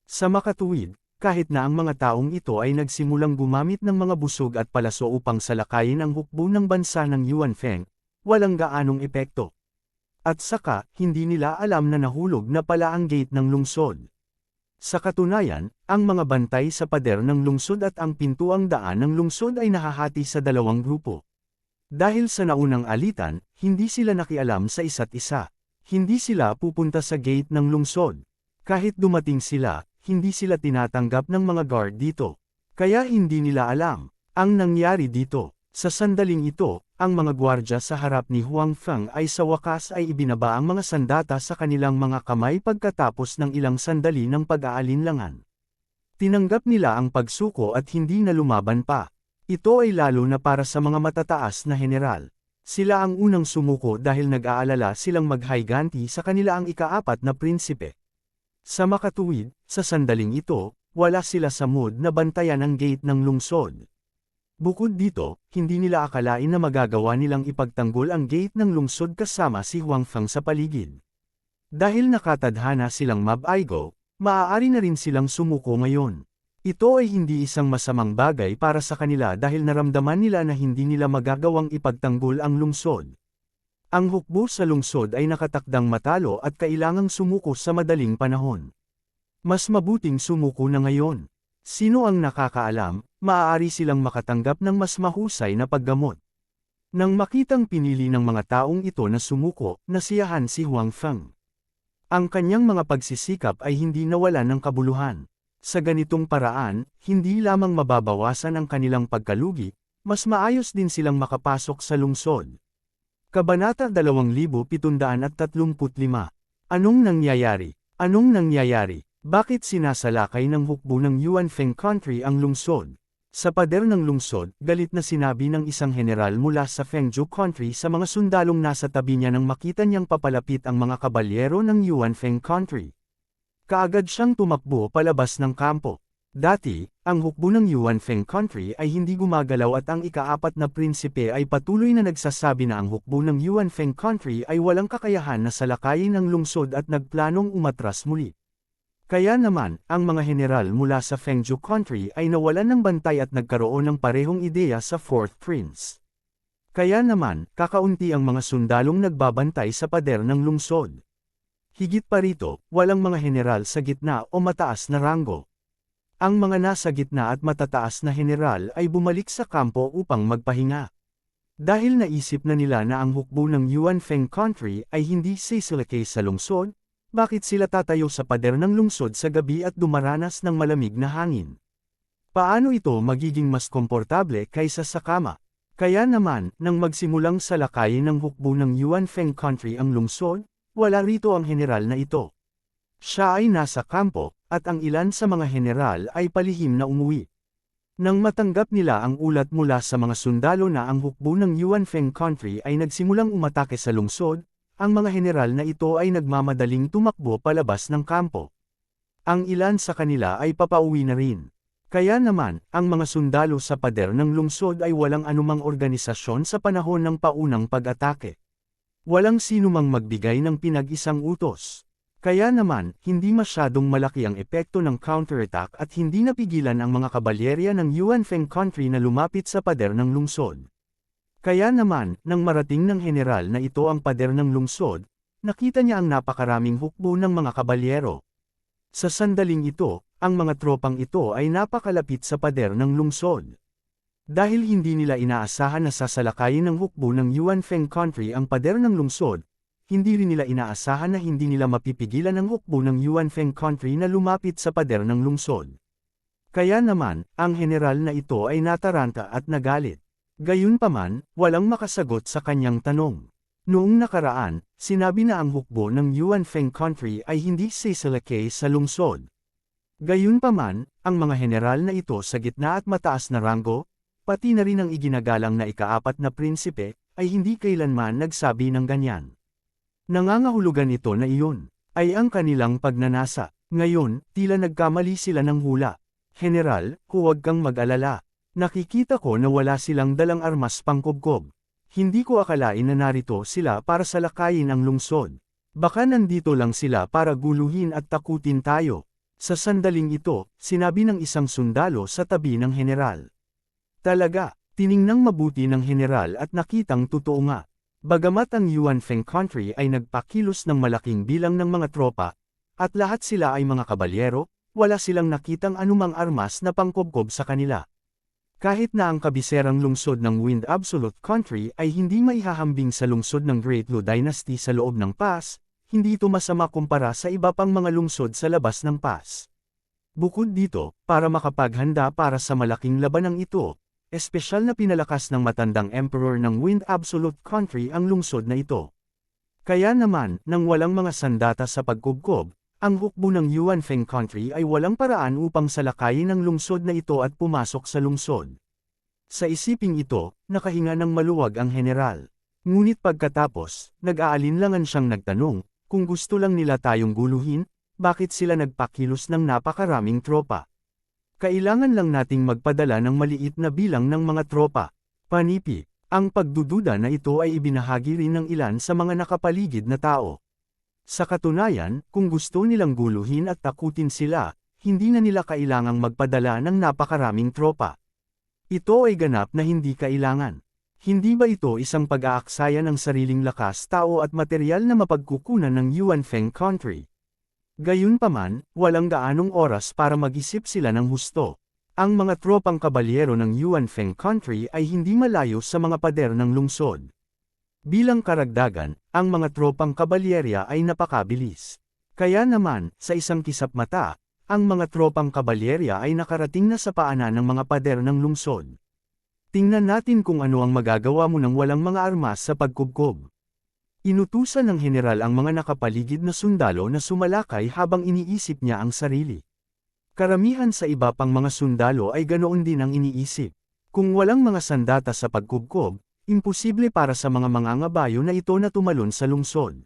Sa makatuwid, kahit na ang mga taong ito ay nagsimulang gumamit ng mga busog at palaso upang salakayin ang hukbo ng bansa ng Yuan Feng, walang gaanong epekto. At saka, hindi nila alam na nahulog na pala ang gate ng lungsod. Sa katunayan, ang mga bantay sa pader ng lungsod at ang pintuang daan ng lungsod ay nahahati sa dalawang grupo. Dahil sa naunang alitan, hindi sila nakialam sa isa't isa. Hindi sila pupunta sa gate ng lungsod. Kahit dumating sila, hindi sila tinatanggap ng mga guard dito. Kaya hindi nila alam ang nangyari dito. Sa sandaling ito, ang mga gwardya sa harap ni Huang Feng ay sa wakas ay ibinaba ang mga sandata sa kanilang mga kamay pagkatapos ng ilang sandali ng pag-aalinlangan. Tinanggap nila ang pagsuko at hindi na lumaban pa. Ito ay lalo na para sa mga matataas na general. Sila ang unang sumuko dahil nag-aalala silang maghiganti sa kanila ang ika-4 na prinsipe. Sa makatuwid, sa sandaling ito, wala sila sa mood na bantayan ang gate ng lungsod. Bukod dito, hindi nila akalain na magagawa nilang ipagtanggol ang gate ng lungsod kasama si Huang Feng sa paligid. Dahil nakatadhana silang mab-aigo, maaari na rin silang sumuko ngayon. Ito ay hindi isang masamang bagay para sa kanila dahil naramdaman nila na hindi nila magagawang ipagtanggol ang lungsod. Ang hukbo sa lungsod ay nakatakdang matalo at kailangang sumuko sa madaling panahon. Mas mabuting sumuko na ngayon. Sino ang nakakaalam, maaari silang makatanggap ng mas mahusay na paggamot. Nang makitang pinili ng mga taong ito na sumuko, nasiyahan si Huang Feng. Ang kanyang mga pagsisikap ay hindi nawalan ng kabuluhan. Sa ganitong paraan, hindi lamang mababawasan ang kanilang pagkalugi, mas maayos din silang makapasok sa lungsod. Kabanata 2735. Anong nangyayari? Anong nangyayari? Bakit sinasalakay ng hukbo ng Yuan Feng Country ang lungsod? Sa pader ng lungsod, galit na sinabi ng isang general mula sa Fengzhou Country sa mga sundalong nasa tabi niya nang makita niyang papalapit ang mga kabalyero ng Yuan Feng Country. Kaagad siyang tumakbo palabas ng kampo. Dati, ang hukbo ng Yuanfeng Country ay hindi gumagalaw at ang ika-4 na prinsipe ay patuloy na nagsasabi na ang hukbo ng Yuanfeng Country ay walang kakayahan na salakayin ang lungsod at nagplanong umatras muli. Kaya naman, ang mga general mula sa Fengzhou Country ay nawalan ng bantay at nagkaroon ng parehong ideya sa 4th Prince. Kaya naman, kakaunti ang mga sundalong nagbabantay sa pader ng lungsod. Higit pa rito, walang mga general sa gitna o mataas na ranggo. Ang mga nasa gitna at matataas na general ay bumalik sa kampo upang magpahinga. Dahil naisip na nila na ang hukbo ng Yuanfeng Country ay hindi sisilakay sa lungsod, bakit sila tatayo sa pader ng lungsod sa gabi at dumaranas ng malamig na hangin? Paano ito magiging mas komportable kaysa sa kama? Kaya naman, nang magsimulang salakayin ng hukbo ng Yuanfeng Country ang lungsod, wala rito ang general na ito. Siya ay nasa kampo, at ang ilan sa mga general ay palihim na umuwi. Nang matanggap nila ang ulat mula sa mga sundalo na ang hukbo ng Yuanfeng Country ay nagsimulang umatake sa lungsod, ang mga general na ito ay nagmamadaling tumakbo palabas ng kampo. Ang ilan sa kanila ay papauwi na rin. Kaya naman, ang mga sundalo sa pader ng lungsod ay walang anumang organisasyon sa panahon ng paunang pag-atake. Walang sinumang magbigay ng pinag-isang utos. Kaya naman, hindi masyadong malaki ang epekto ng counterattack at hindi napigilan ang mga kabalyerya ng Yuanfeng Country na lumapit sa pader ng lungsod. Kaya naman, nang marating ng general na ito ang pader ng lungsod, nakita niya ang napakaraming hukbo ng mga kabalyero. Sa sandaling ito, ang mga tropang ito ay napakalapit sa pader ng lungsod. Dahil hindi nila inaasahan na sasalakayin ng hukbo ng Yuanfeng Country ang pader ng lungsod, hindi rin nila inaasahan na hindi nila mapipigilan ang hukbo ng Yuanfeng Country na lumapit sa pader ng lungsod. Kaya naman, ang general na ito ay nataranta at nagalit. Gayunpaman, walang makasagot sa kanyang tanong. Noong nakaraan, sinabi na ang hukbo ng Yuanfeng Country ay hindi sisalakay sa lungsod. Gayunpaman, ang mga general na ito sa gitna at mataas na ranggo, pati na rin ang iginagalang na ika-4 na prinsipe, ay hindi kailanman nagsabi ng ganyan. Nangangahulugan ito na iyon ay ang kanilang pagnanasa. Ngayon, tila nagkamali sila ng hula. General, huwag kang mag-alala. Nakikita ko na wala silang dalang armas pangkubkob. Hindi ko akalain na narito sila para salakayin ang lungsod. Baka nandito lang sila para guluhin at takutin tayo. Sa sandaling ito, sinabi ng isang sundalo sa tabi ng general. Talaga, tiningnang mabuti ng general at nakitang totoo nga. Bagamat ang Yuanfeng Country ay nagpakilos ng malaking bilang ng mga tropa, at lahat sila ay mga kabalyero, wala silang nakitang anumang armas na pangkubkob sa kanila. Kahit na ang kabiserang lungsod ng Wind Absolute Country ay hindi maihahambing sa lungsod ng Great Lu Dynasty sa loob ng pass, hindi ito masama kumpara sa iba pang mga lungsod sa labas ng pass. Bukod dito, para makapaghanda para sa malaking labanang ito, espesyal na pinalakas ng matandang emperor ng Wind Absolute Country ang lungsod na ito. Kaya naman, nang walang mga sandata sa pagkubkob, ang hukbo ng Yuanfeng Country ay walang paraan upang salakayin ang lungsod na ito at pumasok sa lungsod. Sa isiping ito, nakahinga ng maluwag ang general. Ngunit pagkatapos, nag-aalinlangan siyang nagtanong, kung gusto lang nila tayong guluhin, bakit sila nagpakilos ng napakaraming tropa? Kailangan lang nating magpadala ng maliit na bilang ng mga tropa. Panipi, ang pagdududa na ito ay ibinahagi rin ng ilan sa mga nakapaligid na tao. Sa katunayan, kung gusto nilang guluhin at takutin sila, hindi na nila kailangang magpadala ng napakaraming tropa. Ito ay ganap na hindi kailangan. Hindi ba ito isang pag-aaksaya ng sariling lakas tao at materyal na mapagkukunan ng Yuanfeng Country? Gayunpaman, walang gaanong oras para mag-isip sila ng husto. Ang mga tropang kabalyero ng Yuanfeng Country ay hindi malayo sa mga pader ng lungsod. Bilang karagdagan, ang mga tropang kabalyerya ay napakabilis. Kaya naman, sa isang kisap mata, ang mga tropang kabalyerya ay nakarating na sa paanan ng mga pader ng lungsod. Tingnan natin kung ano ang magagawa mo nang walang mga armas sa pagkubkob. Inutusan ng general ang mga nakapaligid na sundalo na sumalakay habang iniisip niya ang sarili. Karamihan sa iba pang mga sundalo ay ganoon din ang iniisip. Kung walang mga sandata sa pagkubkob, imposible para sa mga mangangabayo na ito na tumalon sa lungsod.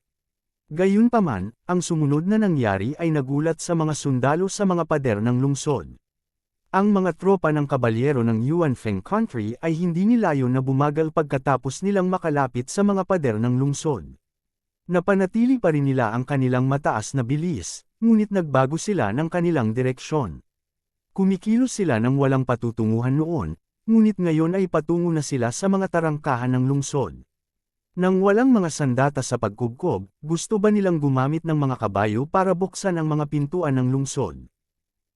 Gayunpaman, ang sumunod na nangyari ay nagulat sa mga sundalo sa mga pader ng lungsod. Ang mga tropa ng kabalyero ng Yuanfeng Country ay hindi nilayon na bumagal pagkatapos nilang makalapit sa mga pader ng lungsod. Napanatili pa rin nila ang kanilang mataas na bilis, ngunit nagbago sila ng kanilang direksyon. Kumikilos sila ng walang patutunguhan noon, ngunit ngayon ay patungo na sila sa mga tarangkahan ng lungsod. Nang walang mga sandata sa pagkubkob, gusto ba nilang gumamit ng mga kabayo para buksan ang mga pintuan ng lungsod?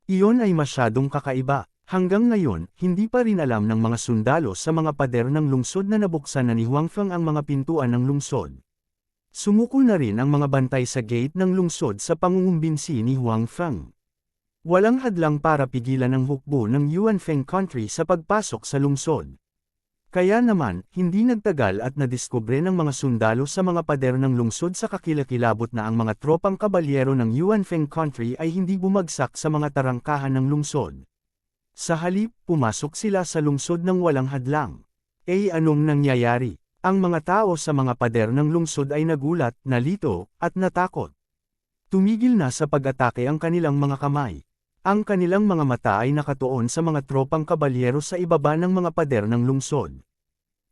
Iyon ay masyadong kakaiba. Hanggang ngayon, hindi pa rin alam ng mga sundalo sa mga pader ng lungsod na nabuksan na ni Huangfeng ang mga pintuan ng lungsod. Sumuko na rin ang mga bantay sa gate ng lungsod sa pangungumbinsi ni Huangfeng. Walang hadlang para pigilan ang hukbo ng Yuanfeng Country sa pagpasok sa lungsod. Kaya naman, hindi nagtagal at nadiskubre ng mga sundalo sa mga pader ng lungsod sa kakilakilabot na ang mga tropang kabalyero ng Yuanfeng Country ay hindi bumagsak sa mga tarangkahan ng lungsod. Sa halip, pumasok sila sa lungsod ng walang hadlang. Anong nangyayari? Ang mga tao sa mga pader ng lungsod ay nagulat, nalito, at natakot. Tumigil na sa pag-atake ang kanilang mga kamay. Ang kanilang mga mata ay nakatuon sa mga tropang kabalyero sa ibaba ng mga pader ng lungsod.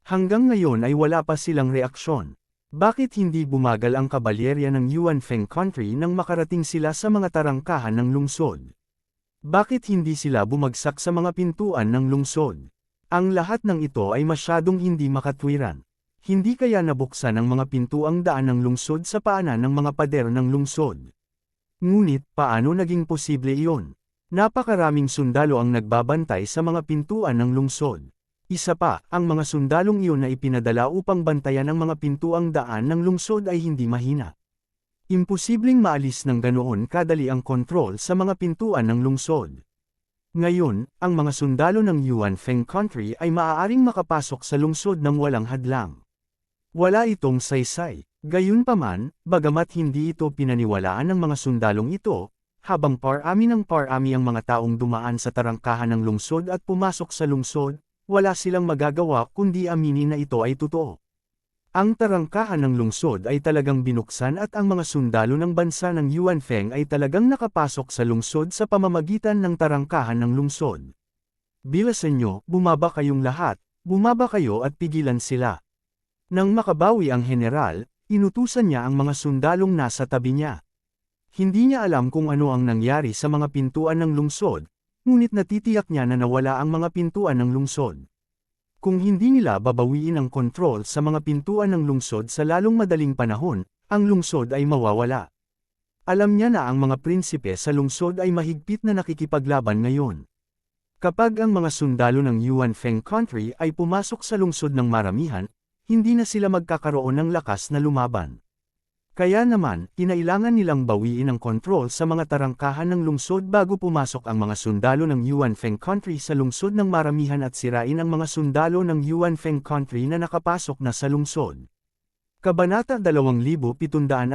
Hanggang ngayon ay wala pa silang reaksyon. Bakit hindi bumagal ang kabalyerya ng Yuanfeng Country nang makarating sila sa mga tarangkahan ng lungsod? Bakit hindi sila bumagsak sa mga pintuan ng lungsod? Ang lahat ng ito ay masyadong hindi makatwiran. Hindi kaya nabuksan ang mga pintuang daan ng lungsod sa paanan ng mga pader ng lungsod? Ngunit, paano naging posible iyon? Napakaraming sundalo ang nagbabantay sa mga pintuan ng lungsod. Isa pa, ang mga sundalong iyon na ipinadala upang bantayan ang mga pintuang daan ng lungsod ay hindi mahina. Imposibleng maalis ng ganoon kadali ang kontrol sa mga pintuan ng lungsod. Ngayon, ang mga sundalo ng Yuanfeng Country ay maaaring makapasok sa lungsod ng walang hadlang. Wala itong saysay. Gayunpaman, bagamat hindi ito pinaniwalaan ng mga sundalong ito, habang parami ng parami ang mga taong dumaan sa tarangkahan ng lungsod at pumasok sa lungsod, wala silang magagawa kundi aminin na ito ay totoo. Ang tarangkahan ng lungsod ay talagang binuksan at ang mga sundalo ng bansa ng Yuanfeng ay talagang nakapasok sa lungsod sa pamamagitan ng tarangkahan ng lungsod. Bilasan nyo, bumaba kayong lahat, bumaba kayo at pigilan sila. Nang makabawi ang general, inutusan niya ang mga sundalong nasa tabi niya. Hindi niya alam kung ano ang nangyari sa mga pintuan ng lungsod, ngunit natitiyak niya na nawala ang mga pintuan ng lungsod. Kung hindi nila babawiin ang kontrol sa mga pintuan ng lungsod sa lalong madaling panahon, ang lungsod ay mawawala. Alam niya na ang mga prinsipe sa lungsod ay mahigpit na nakikipaglaban ngayon. Kapag ang mga sundalo ng Yuanfeng Country ay pumasok sa lungsod ng maramihan, hindi na sila magkakaroon ng lakas na lumaban. Kaya naman, kinailangan nilang bawiin ang kontrol sa mga tarangkahan ng lungsod bago pumasok ang mga sundalo ng Yuanfeng Country sa lungsod ng maramihan at sirain ang mga sundalo ng Yuanfeng Country na nakapasok na sa lungsod. Kabanata 2736.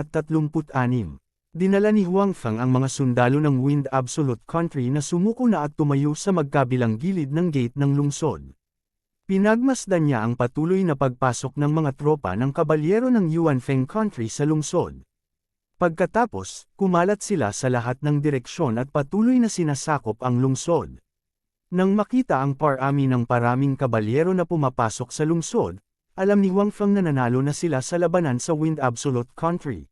Dinala ni Huangfeng ang mga sundalo ng Wind Absolute Country na sumuko na at tumayo sa magkabilang gilid ng gate ng lungsod. Pinagmasdan niya ang patuloy na pagpasok ng mga tropa ng kabalyero ng Yuanfeng Country sa lungsod. Pagkatapos, kumalat sila sa lahat ng direksyon at patuloy na sinasakop ang lungsod. Nang makita ang parami ng paraming kabalyero na pumapasok sa lungsod, alam ni Huangfeng na nanalo na sila sa labanan sa Wind Absolute Country.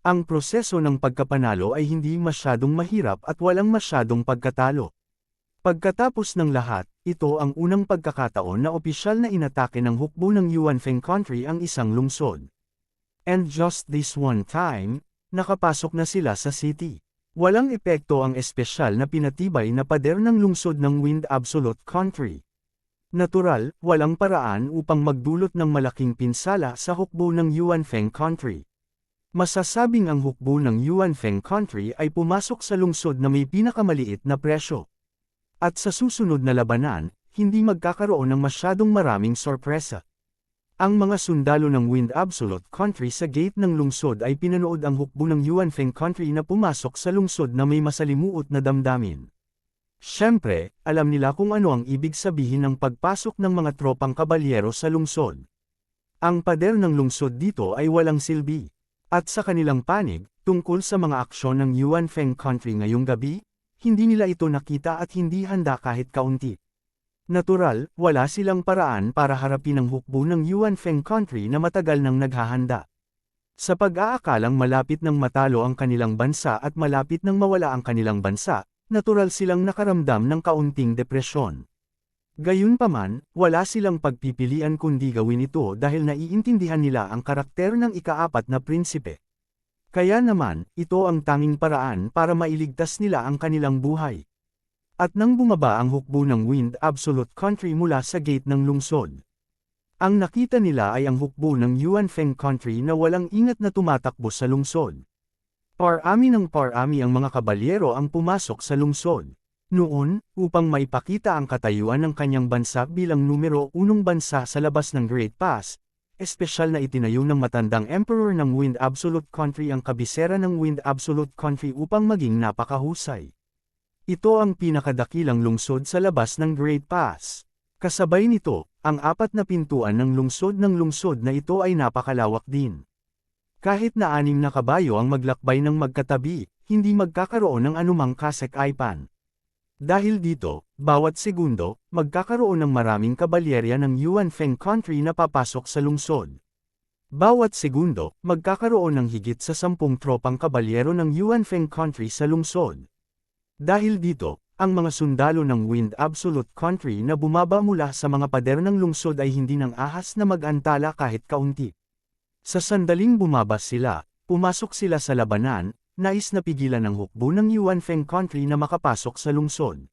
Ang proseso ng pagkapanalo ay hindi masyadong mahirap at walang masyadong pagkatalo. Pagkatapos ng lahat, ito ang unang pagkakataon na opisyal na inatake ng hukbo ng Yuanfeng Country ang isang lungsod. And just this one time, nakapasok na sila sa city. Walang epekto ang espesyal na pinatibay na pader ng lungsod ng Wind Absolute Country. Natural, walang paraan upang magdulot ng malaking pinsala sa hukbo ng Yuanfeng Country. Masasabing ang hukbo ng Yuanfeng Country ay pumasok sa lungsod na may pinakamaliit na presyo. At sa susunod na labanan, hindi magkakaroon ng masyadong maraming sorpresa. Ang mga sundalo ng Wind Absolute Country sa gate ng lungsod ay pinanood ang hukbo ng Yuanfeng Country na pumasok sa lungsod na may masalimuot na damdamin. Siyempre, alam nila kung ano ang ibig sabihin ng pagpasok ng mga tropang kabalyero sa lungsod. Ang pader ng lungsod dito ay walang silbi. At sa kanilang panig, tungkol sa mga aksyon ng Yuanfeng Country ngayong gabi, hindi nila ito nakita at hindi handa kahit kaunti. Natural, wala silang paraan para harapin ang hukbo ng Yuan Feng country na matagal nang naghahanda. Sa pag-aakalang malapit nang matalo ang kanilang bansa at malapit nang mawala ang kanilang bansa, natural silang nakaramdam ng kaunting depresyon. Gayunpaman, wala silang pagpipilian kundi gawin ito dahil naiintindihan nila ang karakter ng ikaapat na prinsipe. Kaya naman, ito ang tanging paraan para mailigtas nila ang kanilang buhay. At nang bumaba ang hukbo ng Wind Absolute Country mula sa gate ng lungsod, ang nakita nila ay ang hukbo ng Yuan Feng Country na walang ingat na tumatakbo sa lungsod. Parami ng parami ang mga kabalyero ang pumasok sa lungsod. Noon, upang maipakita ang katayuan ng kanyang bansa bilang numero 1 bansa sa labas ng Great Pass, espesyal na itinayo ng matandang emperor ng Wind Absolute Country ang kabisera ng Wind Absolute Country upang maging napakahusay. Ito ang pinakadakilang lungsod sa labas ng Great Pass. Kasabay nito, ang 4 na pintuan ng lungsod na ito ay napakalawak din. Kahit na 6 na kabayo ang maglakbay ng magkatabi, hindi magkakaroon ng anumang kasekaipan. Dahil dito, bawat segundo, magkakaroon ng maraming kabalyerya ng Yuan Feng Country na papasok sa lungsod. Bawat segundo, magkakaroon ng higit sa 10 tropang kabalyero ng Yuan Feng Country sa lungsod. Dahil dito, ang mga sundalo ng Wind Absolute Country na bumaba mula sa mga pader ng lungsod ay hindi nang ahas na mag-antala kahit kaunti. Sa sandaling bumaba sila, pumasok sila sa labanan, nais na pigilan ng hukbo ng Yuan Feng Country na makapasok sa lungsod.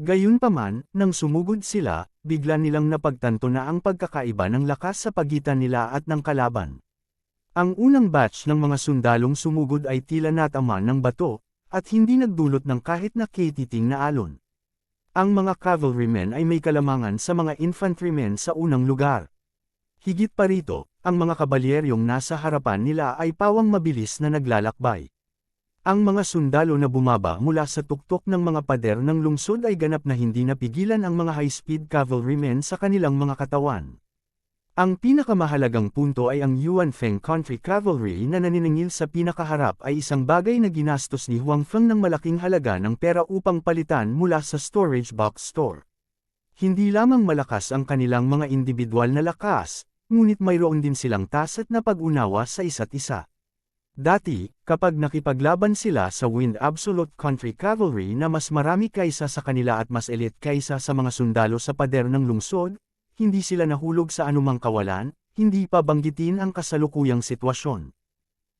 Gayunpaman, nang sumugod sila, bigla nilang napagtanto na ang pagkakaiba ng lakas sa pagitan nila at ng kalaban. Ang unang batch ng mga sundalong sumugod ay tila natamaan ng bato, at hindi nagdulot ng kahit na katiting na alon. Ang mga cavalrymen ay may kalamangan sa mga infantrymen sa unang lugar. Higit pa rito, ang mga kabalyeryong nasa harapan nila ay pawang mabilis na naglalakbay. Ang mga sundalo na bumaba mula sa tuktok ng mga pader ng lungsod ay ganap na hindi napigilan ang mga high-speed cavalrymen sa kanilang mga katawan. Ang pinakamahalagang punto ay ang Yuan Feng Country Cavalry na naniningil sa pinakaharap ay isang bagay na ginastos ni Huang Feng ng malaking halaga ng pera upang palitan mula sa storage box store. Hindi lamang malakas ang kanilang mga individual na lakas, ngunit mayroon din silang taset na pag-unawa sa isa't isa. Dati, kapag nakipaglaban sila sa Wind Absolute Country Cavalry na mas marami kaysa sa kanila at mas elite kaysa sa mga sundalo sa pader ng lungsod, hindi sila nahulog sa anumang kawalan, hindi pa banggitin ang kasalukuyang sitwasyon.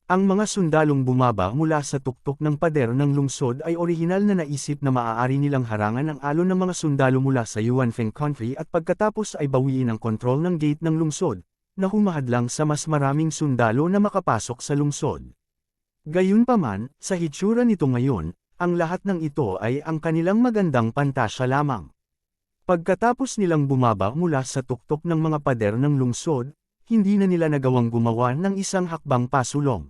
Ang mga sundalong bumaba mula sa tuktok ng pader ng lungsod ay orihinal na naisip na maaari nilang harangan ang alon ng mga sundalo mula sa Yuan Feng Country at pagkatapos ay bawiin ang kontrol ng gate ng lungsod, na humahadlang sa mas maraming sundalo na makapasok sa lungsod. Gayunpaman, sa hitsura nito ngayon, ang lahat ng ito ay ang kanilang magandang pantasya lamang. Pagkatapos nilang bumaba mula sa tuktok ng mga pader ng lungsod, hindi na nila nagawang gumawa ng isang hakbang pasulong.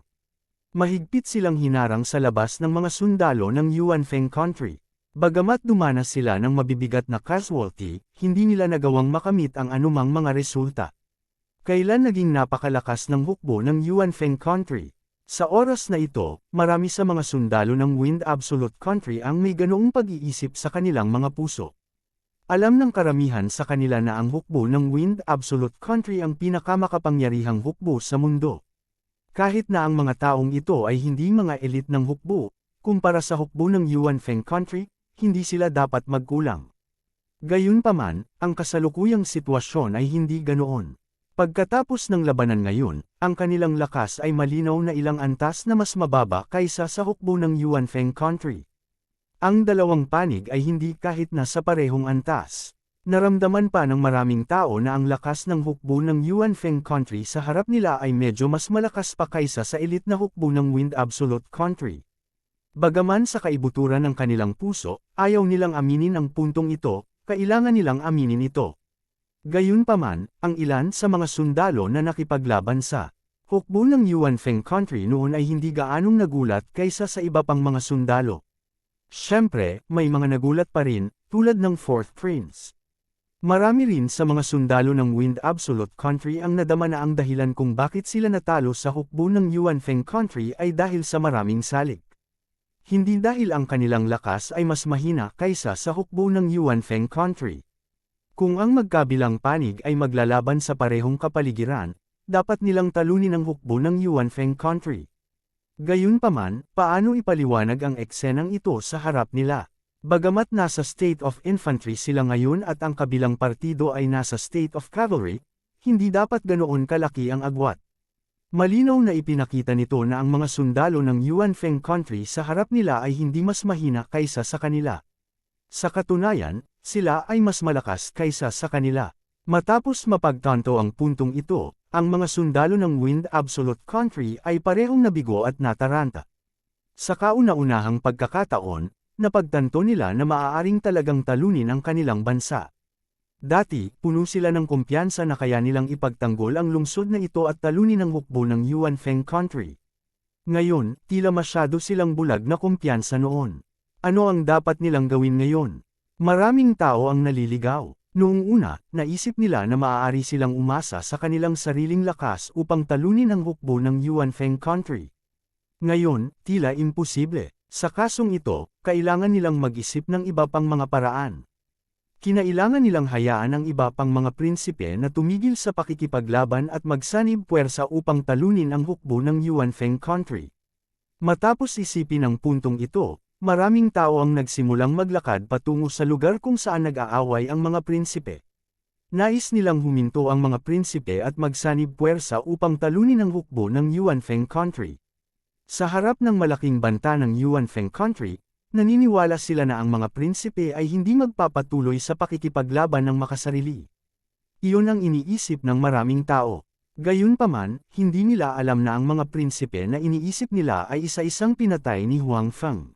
Mahigpit silang hinarang sa labas ng mga sundalo ng Yuan Feng Country. Bagamat dumanas sila ng mabibigat na casualty, hindi nila nagawang makamit ang anumang mga resulta. Kailan naging napakalakas ng hukbo ng Yuan Feng Country? Sa oras na ito, marami sa mga sundalo ng Wind Absolute Country ang may ganoong pag-iisip sa kanilang mga puso. Alam ng karamihan sa kanila na ang hukbo ng Wind Absolute Country ang pinakamakapangyarihang hukbo sa mundo. Kahit na ang mga taong ito ay hindi mga elite ng hukbo, kumpara sa hukbo ng Yuan Feng Country, hindi sila dapat magkulang. Gayunpaman, ang kasalukuyang sitwasyon ay hindi ganoon. Pagkatapos ng labanan ngayon, ang kanilang lakas ay malinaw na ilang antas na mas mababa kaysa sa hukbo ng Yuan Feng Country. Ang dalawang panig ay hindi kahit na sa parehong antas. Naramdaman pa ng maraming tao na ang lakas ng hukbo ng Yuan Feng Country sa harap nila ay medyo mas malakas pa kaysa sa elite na hukbo ng Wind Absolute Country. Bagaman sa kaibuturan ng kanilang puso, ayaw nilang aminin ang puntong ito, kailangan nilang aminin ito. Gayunpaman, ang ilan sa mga sundalo na nakipaglaban sa hukbo ng Yuan Feng Country noon ay hindi gaanong nagulat kaysa sa iba pang mga sundalo. Siyempre, may mga nagulat pa rin, tulad ng 4th Prince. Marami rin sa mga sundalo ng Wind Absolute Country ang nadama na ang dahilan kung bakit sila natalo sa hukbo ng Yuan Feng Country ay dahil sa maraming salik. Hindi dahil ang kanilang lakas ay mas mahina kaysa sa hukbo ng Yuanfeng country. Kung ang magkabilang panig ay maglalaban sa parehong kapaligiran, dapat nilang talunin ang hukbo ng Yuanfeng country. Gayunpaman, paano ipaliwanag ang eksenang ito sa harap nila? Bagamat nasa state of infantry sila ngayon at ang kabilang partido ay nasa state of cavalry, hindi dapat ganoon kalaki ang agwat. Malinaw na ipinakita nito na ang mga sundalo ng Yuanfeng country sa harap nila ay hindi mas mahina kaysa sa kanila. Sa katunayan, sila ay mas malakas kaysa sa kanila. Matapos mapagtanto ang puntong ito, ang mga sundalo ng Wind Absolute country ay parehong nabigo at nataranta. Sa kauna-unahang pagkakataon, napagtanto nila na maaaring talagang talunin ang kanilang bansa. Dati, puno sila ng kumpiyansa na kaya nilang ipagtanggol ang lungsod na ito at talunin ang hukbo ng Yuanfeng country. Ngayon, tila masyado silang bulag na kumpiyansa noon. Ano ang dapat nilang gawin ngayon? Maraming tao ang naliligaw. Noong una, naisip nila na maaari silang umasa sa kanilang sariling lakas upang talunin ang hukbo ng Yuanfeng country. Ngayon, tila imposible. Sa kasong ito, kailangan nilang mag-isip ng iba pang mga paraan. Kinailangan nilang hayaan ang iba pang mga prinsipe na tumigil sa pakikipaglaban at magsanib puwersa upang talunin ang hukbo ng Yuanfeng country. Matapos isipin ang puntong ito, maraming tao ang nagsimulang maglakad patungo sa lugar kung saan nag-aaway ang mga prinsipe. Nais nilang huminto ang mga prinsipe at magsanib puwersa upang talunin ang hukbo ng Yuanfeng country. Sa harap ng malaking banta ng Yuanfeng country, naniniwala sila na ang mga prinsipe ay hindi magpapatuloy sa pakikipaglaban ng makasarili. Iyon ang iniisip ng maraming tao. Gayunpaman, hindi nila alam na ang mga prinsipe na iniisip nila ay isa-isang pinatay ni Huang Feng.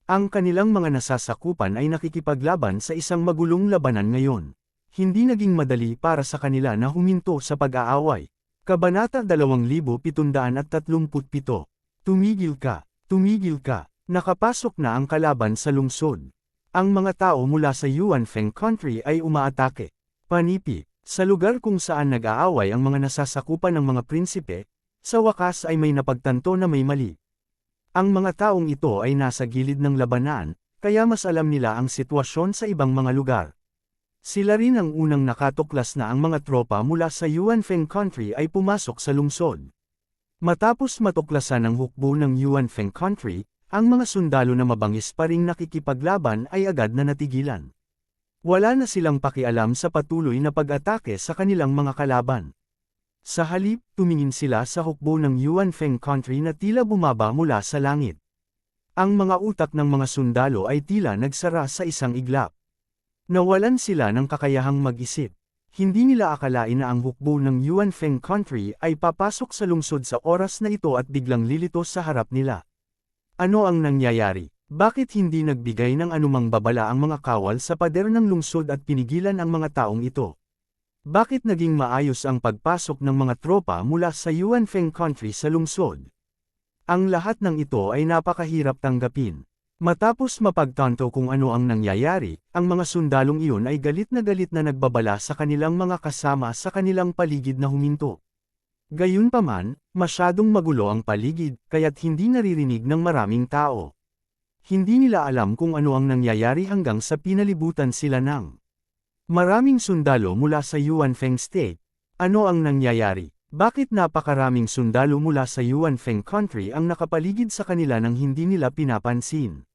Ang kanilang mga nasasakupan ay nakikipaglaban sa isang magulong labanan ngayon. Hindi naging madali para sa kanila na huminto sa pag-aaway. Kabanata 2737. Tumigil ka, tumigil ka, nakapasok na ang kalaban sa lungsod. Ang mga tao mula sa Yuanfeng country ay umaatake. Panipi, sa lugar kung saan nag-aaway ang mga nasasakupan ng mga prinsipe, sa wakas ay may napagtanto na may mali. Ang mga taong ito ay nasa gilid ng labanan, kaya mas alam nila ang sitwasyon sa ibang mga lugar. Sila rin ang unang nakatuklas na ang mga tropa mula sa Yuanfeng country ay pumasok sa lungsod. Matapos matuklasan ang hukbo ng Yuanfeng country, ang mga sundalo na mabangis pa ring nakikipaglaban ay agad na natigilan. Wala na silang pakialam sa patuloy na pag-atake sa kanilang mga kalaban. Sa halip, tumingin sila sa hukbo ng Yuanfeng country na tila bumaba mula sa langit. Ang mga utak ng mga sundalo ay tila nagsara sa isang iglap. Nawalan sila ng kakayahang mag-isip. Hindi nila akalain na ang hukbo ng Yuanfeng country ay papasok sa lungsod sa oras na ito at biglang lilito sa harap nila. Ano ang nangyayari? Bakit hindi nagbigay ng anumang babala ang mga kawal sa pader ng lungsod at pinigilan ang mga taong ito? Bakit naging maayos ang pagpasok ng mga tropa mula sa Yuanfeng country sa lungsod? Ang lahat ng ito ay napakahirap tanggapin. Matapos mapagtanto kung ano ang nangyayari, ang mga sundalong iyon ay galit na nagbabala sa kanilang mga kasama sa kanilang paligid na huminto. Gayunpaman, masyadong magulo ang paligid, kaya't hindi naririnig ng maraming tao. Hindi nila alam kung ano ang nangyayari hanggang sa pinalibutan sila ng maraming sundalo mula sa Yuanfeng State. Ano ang nangyayari? Bakit napakaraming sundalo mula sa Yuanfeng country ang nakapaligid sa kanila nang hindi nila pinapansin?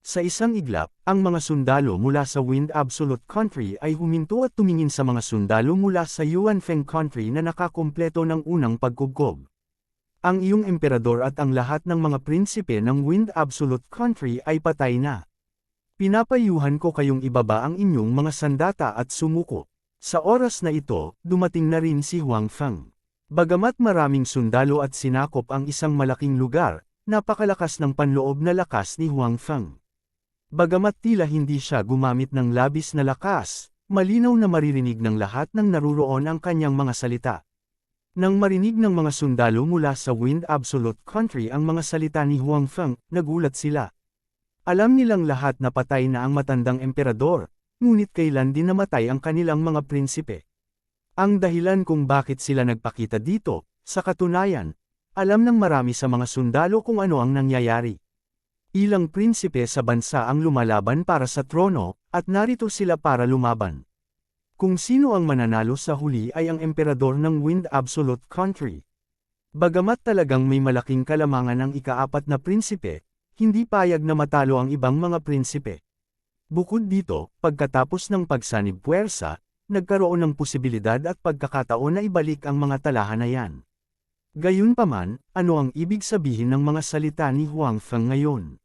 Sa isang iglap, ang mga sundalo mula sa Wind Absolute country ay huminto at tumingin sa mga sundalo mula sa Yuanfeng country na nakakumpleto ng unang pagkubkob. Ang iyong emperador at ang lahat ng mga prinsipe ng Wind Absolute country ay patay na. Pinapayuhan ko kayong ibaba ang inyong mga sandata at sumuko. Sa oras na ito, dumating na rin si Huang Feng. Bagamat maraming sundalo at sinakop ang isang malaking lugar, napakalakas ng panloob na lakas ni Huang Feng. Bagamat tila hindi siya gumamit ng labis na lakas, malinaw na maririnig ng lahat ng naruroon ang kanyang mga salita. Nang marinig ng mga sundalo mula sa Wind Absolute country ang mga salita ni Huang Feng, nagulat sila. Alam nilang lahat na patay na ang matandang emperador, ngunit kailan din namatay ang kanilang mga prinsipe. Ang dahilan kung bakit sila nagpakita dito, sa katunayan, alam ng marami sa mga sundalo kung ano ang nangyayari. Ilang prinsipe sa bansa ang lumalaban para sa trono, at narito sila para lumaban. Kung sino ang mananalo sa huli ay ang emperador ng Wind Absolute Country. Bagamat talagang may malaking kalamangan ang ikaapat na prinsipe, hindi payag na matalo ang ibang mga prinsipe. Bukod dito, pagkatapos ng pagsanib puwersa, nagkaroon ng posibilidad at pagkakataon na ibalik ang mga talahanayan. Gayunpaman, ano ang ibig sabihin ng mga salita ni Huang Feng ngayon?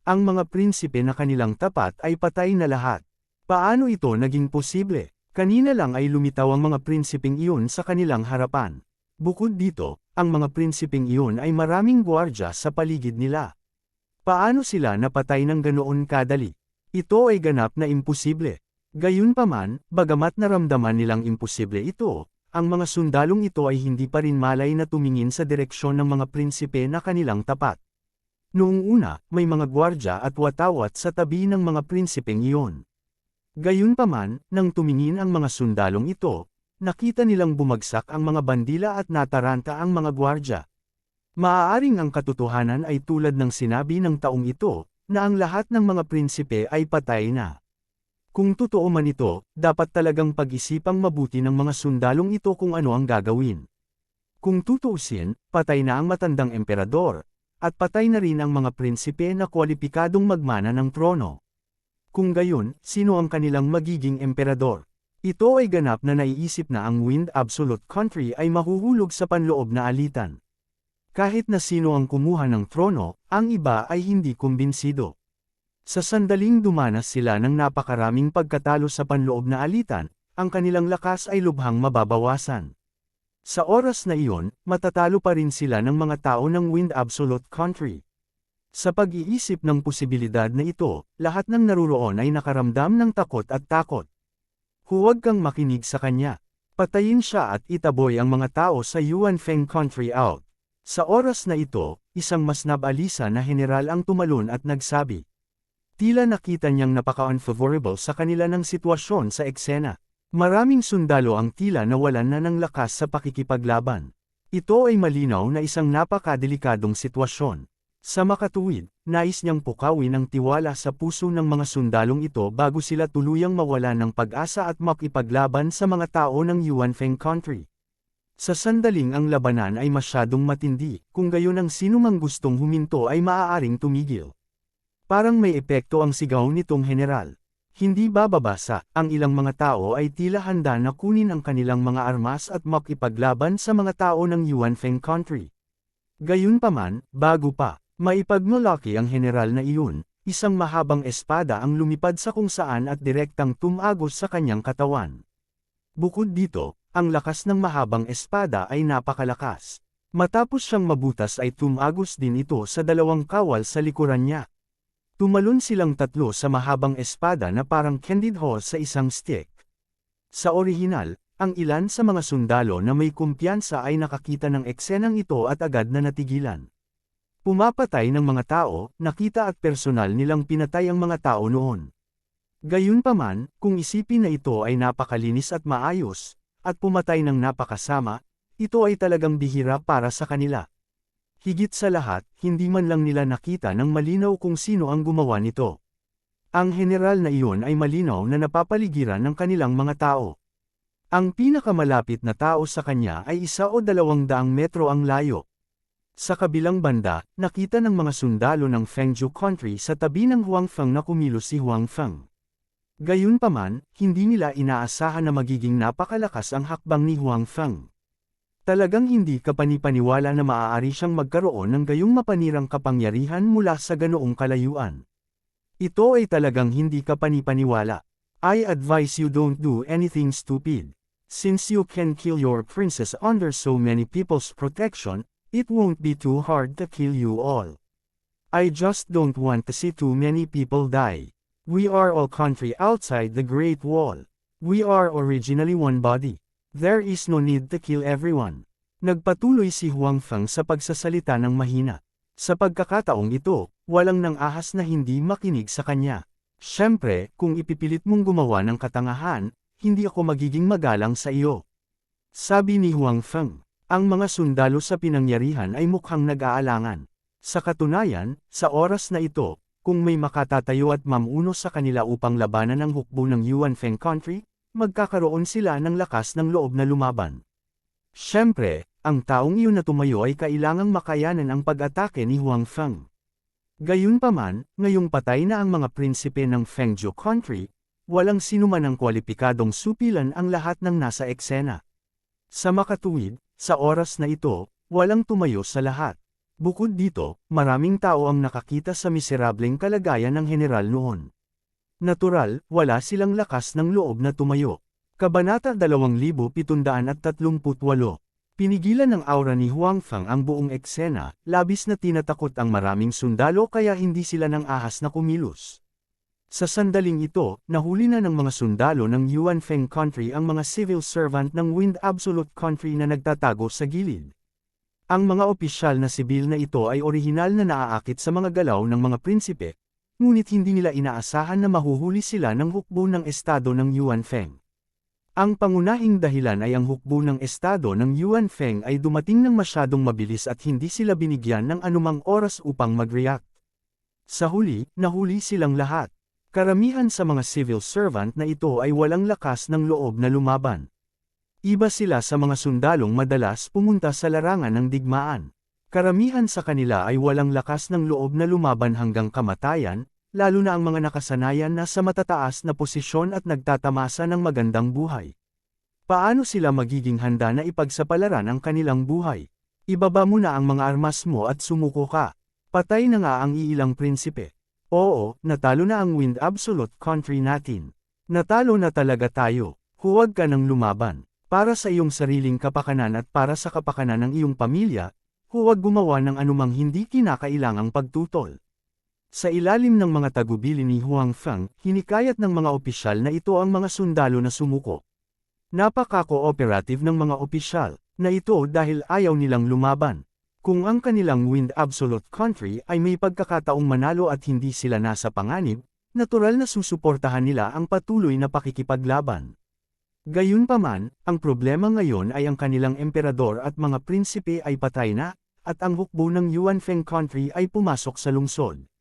Ang mga prinsipe na kanilang tapat ay patay na lahat. Paano ito naging posible? Kanina lang ay lumitaw ang mga prinsipeng iyon sa kanilang harapan. Bukod dito, ang mga prinsipeng iyon ay maraming gwardya sa paligid nila. Paano sila napatay ng ganoon kadali? Ito ay ganap na imposible. Gayunpaman, bagamat naramdaman nilang imposible ito, ang mga sundalong ito ay hindi pa rin malay na tumingin sa direksyon ng mga prinsipe na kanilang tapat. Noong una, may mga gwardya at watawat sa tabi ng mga prinsipeng iyon. Gayunpaman, nang tumingin ang mga sundalong ito, nakita nilang bumagsak ang mga bandila at nataranta ang mga gwardya. Maaaring ang katotohanan ay tulad ng sinabi ng taong ito, na ang lahat ng mga prinsipe ay patay na. Kung totoo man ito, dapat talagang pag-isipang mabuti ng mga sundalong ito kung ano ang gagawin. Kung tutuusin, patay na ang matandang emperador, at patay na rin ang mga prinsipe na kwalipikadong magmana ng trono. Kung gayon, sino ang kanilang magiging emperador? Ito ay ganap na naiisip na ang Wind Absolute Country ay mahuhulog sa panloob na alitan. Kahit na sino ang kumuha ng trono, ang iba ay hindi kumbinsido. Sa sandaling dumanas sila ng napakaraming pagkatalo sa panloob na alitan, ang kanilang lakas ay lubhang mababawasan. Sa oras na iyon, matatalo pa rin sila ng mga tao ng Wind Absolute Country. Sa pag-iisip ng posibilidad na ito, lahat ng naruroon ay nakaramdam ng takot at takot. Huwag kang makinig sa kanya. Patayin siya at itaboy ang mga tao sa Yuanfeng Country out. Sa oras na ito, isang masnab alisa na general ang tumalon at nagsabi. Tila nakita niyang napaka-unfavorable sa kanila ng sitwasyon sa eksena. Maraming sundalo ang tila nawalan na ng lakas sa pakikipaglaban. Ito ay malinaw na isang napakadelikadong sitwasyon. Sa makatuwid, nais niyang pukawin ang tiwala sa puso ng mga sundalong ito bago sila tuluyang mawalan ng pag-asa at makipaglaban sa mga tao ng Yuanfeng Country. Sa sandaling ang labanan ay masyadong matindi, kung gayon ang sinumang gustong huminto ay maaaring tumigil. Parang may epekto ang sigaw nitong general. Hindi bababasa, ang ilang mga tao ay tila handa na kunin ang kanilang mga armas at makipaglaban sa mga tao ng Yuanfeng Country. Gayunpaman, bago pa, maipagmalaki ang general na iyon, isang mahabang espada ang lumipad sa kung saan at direktang tumagos sa kanyang katawan. Bukod dito, ang lakas ng mahabang espada ay napakalakas. Matapos siyang mabutas ay tumagos din ito sa dalawang kawal sa likuran niya. Tumalon silang tatlo sa mahabang espada na parang candid hose sa isang stick. Sa orihinal, ang ilan sa mga sundalo na may kumpiyansa ay nakakita ng eksenang ito at agad na natigilan. Pumapatay ng mga tao, nakita at personal nilang pinatay ang mga tao noon. Gayunpaman, kung isipin na ito ay napakalinis at maayos, at pumatay ng napakasama, ito ay talagang bihira para sa kanila. Higit sa lahat, hindi man lang nila nakita ng malinaw kung sino ang gumawa nito. Ang general na iyon ay malinaw na napapaligiran ng kanilang mga tao. Ang pinakamalapit na tao sa kanya ay 1 o 200 metro ang layo. Sa kabilang banda, nakita ng mga sundalo ng Fengzhou Country sa tabi ng Huangfeng na kumilos si Huangfeng. Gayunpaman, hindi nila inaasahan na magiging napakalakas ang hakbang ni Huangfeng. Talagang hindi kapanipaniwala na maaari siyang magkaroon ng gayong mapanirang kapangyarihan mula sa ganoong kalayuan. Ito ay talagang hindi kapanipaniwala. I advise you don't do anything stupid. Since you can kill your princess under so many people's protection, it won't be too hard to kill you all. I just don't want to see too many people die. We are all country outside the Great Wall. We are originally one body. There is no need to kill everyone. Nagpatuloy si Huangfeng sa pagsasalita ng mahina. Sa pagkakataong ito, walang nang ahas na hindi makinig sa kanya. Siyempre, kung ipipilit mong gumawa ng katangahan, hindi ako magiging magalang sa iyo. Sabi ni Huangfeng. Ang mga sundalo sa pinangyarihan ay mukhang nag-aalangan. Sa katunayan, sa oras na ito, kung may makatatayo at mamuno sa kanila upang labanan ang hukbo ng Yuan Feng country, magkakaroon sila ng lakas ng loob na lumaban. Siyempre, ang taong iyon na tumayo ay kailangang makayanan ang pag-atake ni Huang Feng. Gayunpaman, ngayong patay na ang mga prinsipe ng Fengzhou country, walang sinuman ang kwalipikadong supilan ang lahat ng nasa eksena. Sa makatuwid, sa oras na ito, walang tumayo sa lahat. Bukod dito, maraming tao ang nakakita sa miserableng kalagayan ng general noon. Natural, wala silang lakas ng loob na tumayo. Kabanata 2738. Pinigilan ng aura ni Huang Feng ang buong eksena, labis na tinatakot ang maraming sundalo kaya hindi sila nang ahas na kumilos. Sa sandaling ito, nahuli na ng mga sundalo ng Yuan Feng country ang mga civil servant ng Wind Absolute country na nagtatago sa gilid. Ang mga opisyal na sibil na ito ay orihinal na naaakit sa mga galaw ng mga prinsipe, ngunit hindi nila inaasahan na mahuhuli sila ng hukbo ng estado ng Yuan Feng. Ang pangunahing dahilan ay ang hukbo ng estado ng Yuan Feng ay dumating ng masyadong mabilis at hindi sila binigyan ng anumang oras upang mag-react. Sa huli, nahuli silang lahat. Karamihan sa mga civil servant na ito ay walang lakas ng loob na lumaban. Iba sila sa mga sundalong madalas pumunta sa larangan ng digmaan. Karamihan sa kanila ay walang lakas ng loob na lumaban hanggang kamatayan, lalo na ang mga nakasanayan na sa matataas na posisyon at nagtatamasa ng magandang buhay. Paano sila magiging handa na ipagsapalaran ang kanilang buhay? Ibaba mo na ang mga armas mo at sumuko ka. Patay na nga ang iilang prinsipe. Oo, natalo na ang Wind Absolute country natin. Natalo na talaga tayo. Huwag ka nang lumaban. Para sa iyong sariling kapakanan at para sa kapakanan ng iyong pamilya, huwag gumawa ng anumang hindi kinakailangang pagtutol. Sa ilalim ng mga tagubili ni Huang Feng, hinikayat ng mga opisyal na ito ang mga sundalo na sumuko. Napaka-cooperative ng mga opisyal na ito dahil ayaw nilang lumaban. Kung ang kanilang Wind Absolute country ay may pagkakataong manalo at hindi sila nasa panganib, natural na susuportahan nila ang patuloy na pakikipaglaban. Gayunpaman, ang problema ngayon ay ang kanilang emperador at mga prinsipe ay patay na, at ang hukbo ng Yuan Feng country ay pumasok sa lungsod.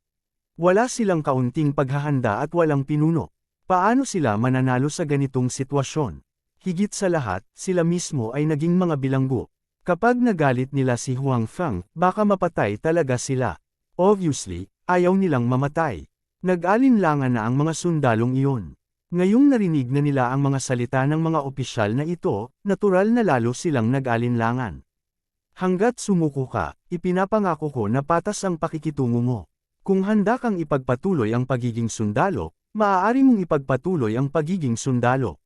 Wala silang kaunting paghahanda at walang pinuno. Paano sila mananalo sa ganitong sitwasyon? Higit sa lahat, sila mismo ay naging mga bilanggo. Kapag nagalit nila si Huang Feng, baka mapatay talaga sila. Obviously, ayaw nilang mamatay. Nag-alinlangan na ang mga sundalong iyon. Ngayong narinig na nila ang mga salita ng mga opisyal na ito, natural na lalo silang nag-alinlangan. Hanggat sumuko ka, ipinapangako ko na patas ang pakikitungo mo. Kung handa kang ipagpatuloy ang pagiging sundalo, maaari mong ipagpatuloy ang pagiging sundalo.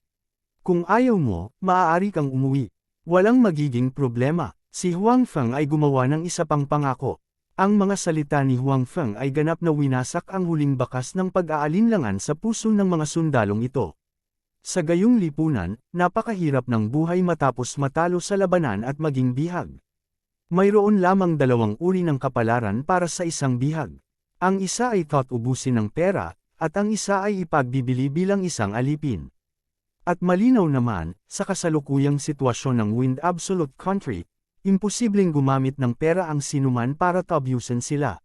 Kung ayaw mo, maaari kang umuwi. Walang magiging problema. Si Huang Feng ay gumawa ng isa pang pangako. Ang mga salita ni Huang Feng ay ganap na winasak ang huling bakas ng pag-aalinlangan sa puso ng mga sundalong ito. Sa gayong lipunan, napakahirap ng buhay matapos matalo sa labanan at maging bihag. Mayroon lamang dalawang uri ng kapalaran para sa isang bihag. Ang isa ay thought ubusin ng pera, at ang isa ay ipagbibili bilang isang alipin. At malinaw naman, sa kasalukuyang sitwasyon ng Wind Absolute country, imposibleng gumamit ng pera ang sinuman para tabyusin sila.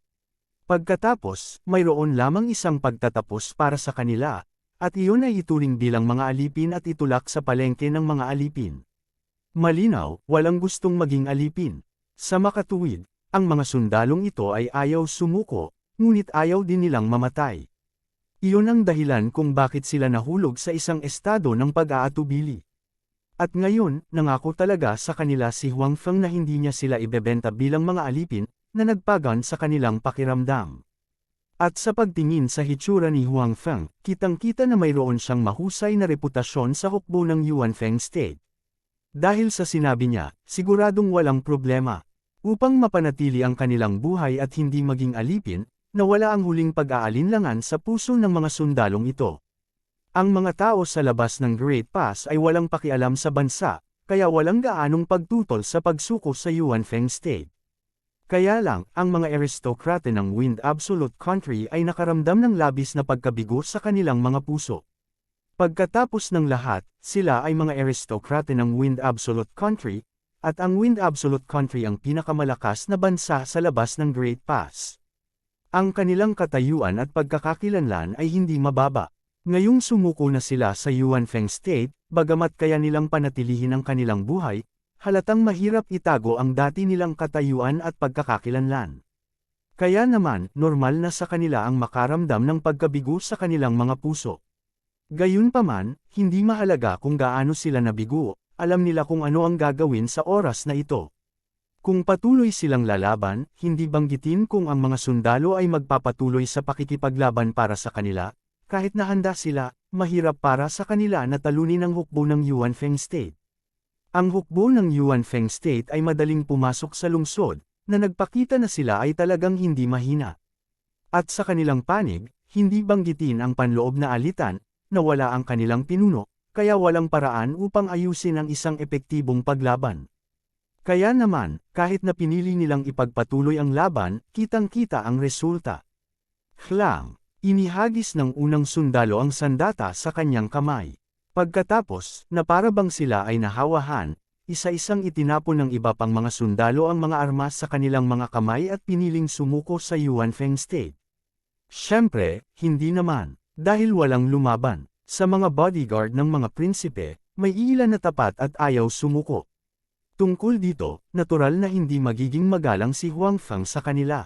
Pagkatapos, mayroon lamang isang pagtatapos para sa kanila, at iyon ay ituring bilang mga alipin at itulak sa palengke ng mga alipin. Malinaw, walang gustong maging alipin. Sa makatuwid, ang mga sundalong ito ay ayaw sumuko, ngunit ayaw din nilang mamatay. Iyon ang dahilan kung bakit sila nahulog sa isang estado ng pag-aatubili. At ngayon, nangako talaga sa kanila si Huang Feng na hindi niya sila ibebenta bilang mga alipin, na nagpagan sa kanilang pakiramdam. At sa pagtingin sa hitsura ni Huang Feng, kitang-kita na mayroon siyang mahusay na reputasyon sa hukbo ng Yuan Feng State. Dahil sa sinabi niya, siguradong walang problema. Upang mapanatili ang kanilang buhay at hindi maging alipin, nawala ang huling pag-aalinlangan sa puso ng mga sundalong ito. Ang mga tao sa labas ng Great Pass ay walang pakialam sa bansa, kaya walang gaanong pagtutol sa pagsuko sa Yuan Feng State. Kaya lang, ang mga aristokrate ng Wind Absolute country ay nakaramdam ng labis na pagkabigo sa kanilang mga puso. Pagkatapos ng lahat, sila ay mga aristokrate ng Wind Absolute country, at ang Wind Absolute Country ang pinakamalakas na bansa sa labas ng Great Pass. Ang kanilang katayuan at pagkakakilanlan ay hindi mababa. Ngayong sumuko na sila sa Yuanfeng State, bagamat kaya nilang panatilihin ang kanilang buhay, halatang mahirap itago ang dati nilang katayuan at pagkakakilanlan. Kaya naman, normal na sa kanila ang makaramdam ng pagkabigo sa kanilang mga puso. Gayunpaman, hindi mahalaga kung gaano sila nabigo, alam nila kung ano ang gagawin sa oras na ito. Kung patuloy silang lalaban, hindi banggitin kung ang mga sundalo ay magpapatuloy sa pakikipaglaban para sa kanila, kahit na handa sila, mahirap para sa kanila na talunin ang hukbo ng Yuanfeng State. Ang hukbo ng Yuanfeng State ay madaling pumasok sa lungsod, na nagpakita na sila ay talagang hindi mahina. At sa kanilang panig, hindi banggitin ang panloob na alitan, na wala ang kanilang pinuno, kaya walang paraan upang ayusin ang isang epektibong paglaban. Kaya naman, kahit na pinili nilang ipagpatuloy ang laban, kitang-kita ang resulta. Hlang, inihagis ng unang sundalo ang sandata sa kanyang kamay. Pagkatapos, na para bang sila ay nahawahan, isa-isang itinapon ng iba pang mga sundalo ang mga armas sa kanilang mga kamay at piniling sumuko sa Yuanfeng State. Siyempre, hindi naman. Dahil walang lumaban, sa mga bodyguard ng mga prinsipe, may ilan na tapat at ayaw sumuko. Tungkol dito, natural na hindi magiging magalang si Huangfeng sa kanila.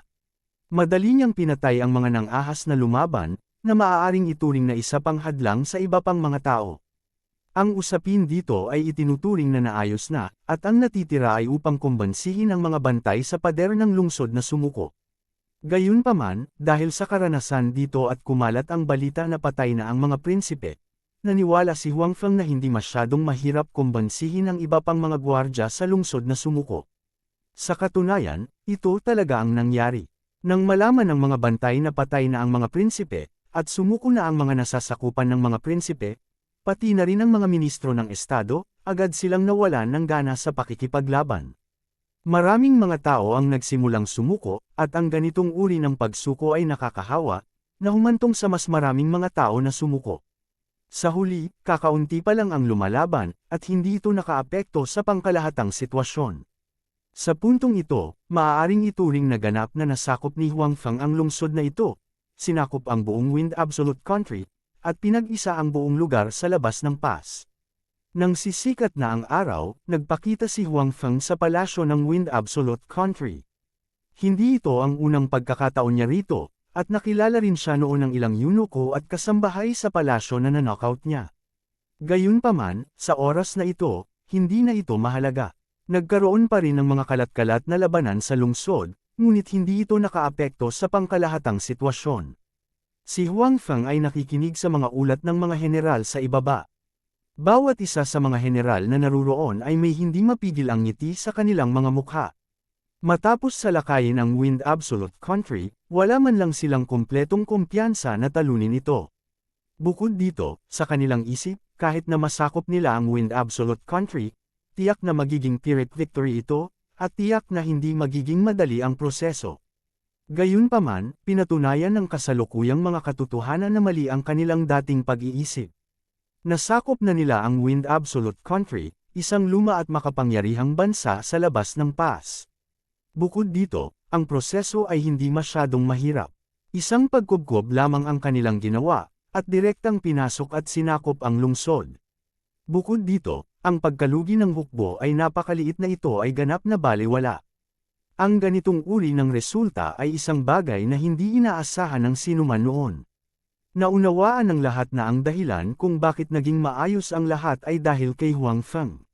Madali niyang pinatay ang mga nang-ahas na lumaban, na maaaring ituring na isa pang hadlang sa iba pang mga tao. Ang usapin dito ay itinuturing na naayos na, at ang natitira ay upang kumbansihin ang mga bantay sa pader ng lungsod na sumuko. Gayunpaman, dahil sa karanasan dito at kumalat ang balita na patay na ang mga prinsipe, naniwala si Huangfeng na hindi masyadong mahirap kumbansihin ang iba pang mga gwardya sa lungsod na sumuko. Sa katunayan, ito talaga ang nangyari. Nang malaman ng mga bantay na patay na ang mga prinsipe, at sumuko na ang mga nasasakupan ng mga prinsipe, pati na rin ang mga ministro ng estado, agad silang nawalan ng gana sa pakikipaglaban. Maraming mga tao ang nagsimulang sumuko, at ang ganitong uri ng pagsuko ay nakakahawa, na humantong sa mas maraming mga tao na sumuko. Sa huli, kakaunti pa lang ang lumalaban, at hindi ito nakaapekto sa pangkalahatang sitwasyon. Sa puntong ito, maaaring ituring na ganap na nasakop ni Huangfeng ang lungsod na ito, sinakop ang buong Wind Absolute Country, at pinag-isa ang buong lugar sa labas ng pass. Nang sisikat na ang araw, nagpakita si Huangfeng sa palasyo ng Wind Absolute Country. Hindi ito ang unang pagkakataon niya rito, at nakilala rin siya noon ng ilang eunuko at kasambahay sa palasyo na nanockout niya. Gayunpaman, sa oras na ito, hindi na ito mahalaga. Nagkaroon pa rin ng mga kalat-kalat na labanan sa lungsod, ngunit hindi ito nakaapekto sa pangkalahatang sitwasyon. Si Huangfeng ay nakikinig sa mga ulat ng mga general sa ibaba. Bawat isa sa mga general na naruroon ay may hindi mapigil ang ngiti sa kanilang mga mukha. Matapos salakayin ang Wind Absolute Country, wala man lang silang kumpletong kumpiyansa na talunin ito. Bukod dito, sa kanilang isip, kahit na masakop nila ang Wind Absolute Country, tiyak na magiging Pyrrhic victory ito, at tiyak na hindi magiging madali ang proseso. Gayunpaman, pinatunayan ng kasalukuyang mga katotohanan na mali ang kanilang dating pag-iisip. Nasakop na nila ang Wind Absolute Country, isang luma at makapangyarihang bansa sa labas ng pass. Bukod dito, ang proseso ay hindi masyadong mahirap. Isang pagkubkob lamang ang kanilang ginawa, at direktang pinasok at sinakop ang lungsod. Bukod dito, ang pagkalugi ng hukbo ay napakaliit na ito ay ganap na balewala. Ang ganitong uri ng resulta ay isang bagay na hindi inaasahan ng sinuman noon. Naunawaan ng lahat na ang dahilan kung bakit naging maayos ang lahat ay dahil kay Huangfeng.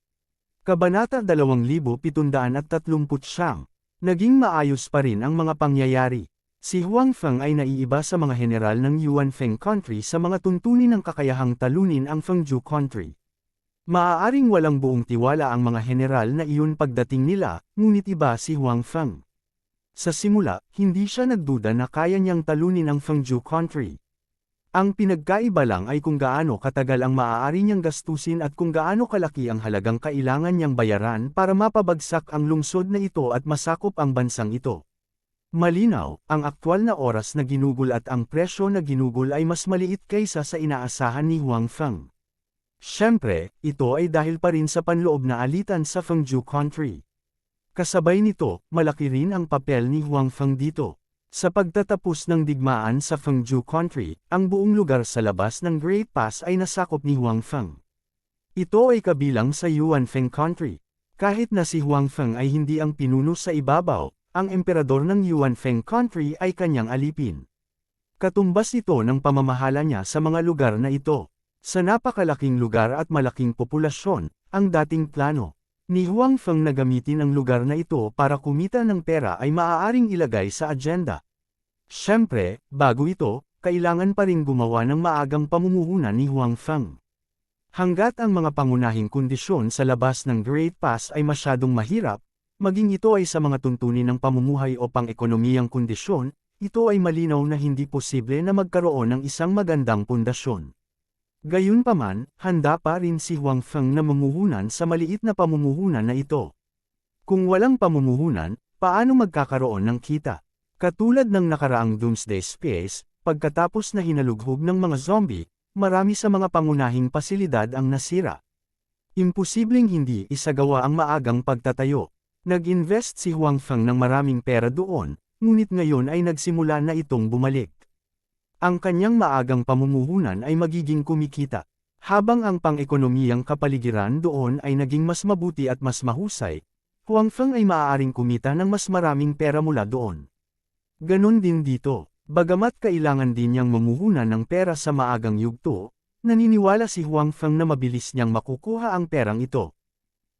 Kabanata 2739. Naging maayos pa rin ang mga pangyayari. Si Huangfeng ay naiiba sa mga general ng Yuanfeng Country sa mga tuntunin ng kakayahang talunin ang Fengju Country. Maaaring walang buong tiwala ang mga general na iyon pagdating nila, ngunit iba si Huangfeng. Sa simula, hindi siya nagduda na kaya niyang talunin ang Fengju Country. Ang pinagkaiba lang ay kung gaano katagal ang maaari niyang gastusin at kung gaano kalaki ang halagang kailangan niyang bayaran para mapabagsak ang lungsod na ito at masakop ang bansang ito. Malinaw, ang aktwal na oras na ginugol at ang presyo na ginugol ay mas maliit kaysa sa inaasahan ni Huangfeng. Siyempre, ito ay dahil pa rin sa panloob na alitan sa Fengju Country. Kasabay nito, malaki rin ang papel ni Huang Feng dito. Sa pagtatapos ng digmaan sa Fengju Country, ang buong lugar sa labas ng Great Pass ay nasakop ni Huang Feng. Ito ay kabilang sa Yuanfeng Country. Kahit na si Huang Feng ay hindi ang pinuno sa ibabaw, ang emperador ng Yuanfeng Country ay kanyang alipin. Katumbas ito ng pamamahala niya sa mga lugar na ito. Sa napakalaking lugar at malaking populasyon, ang dating plano ni Huang Feng na gamitin ang lugar na ito para kumita ng pera ay maaaring ilagay sa agenda. Siyempre, bago ito, kailangan pa rin gumawa ng maagang pamumuhunan ni Huang Feng. Hanggat ang mga pangunahing kondisyon sa labas ng Great Pass ay masyadong mahirap, maging ito ay sa mga tuntunin ng pamumuhay o pang-ekonomiyang kondisyon, ito ay malinaw na hindi posible na magkaroon ng isang magandang pundasyon. Gayunpaman, handa pa rin si Huang Feng na mamumuhunan sa maliit na pamumuhunan na ito. Kung walang pamumuhunan, paano magkakaroon ng kita? Katulad ng nakaraang Doomsday Space, pagkatapos na hinalughog ng mga zombie, marami sa mga pangunahing pasilidad ang nasira. Imposibleng hindi isagawa ang maagang pagtatayo. Nag-invest si Huang Feng ng maraming pera doon, ngunit ngayon ay nagsimula na itong bumalik. Ang kanyang maagang pamumuhunan ay magiging kumikita. Habang ang pang-ekonomiyang kapaligiran doon ay naging mas mabuti at mas mahusay, Huang Feng ay maaaring kumita ng mas maraming pera mula doon. Ganon din dito, bagamat kailangan din niyang mamuhunan ng pera sa maagang yugto, naniniwala si Huang Feng na mabilis niyang makukuha ang perang ito.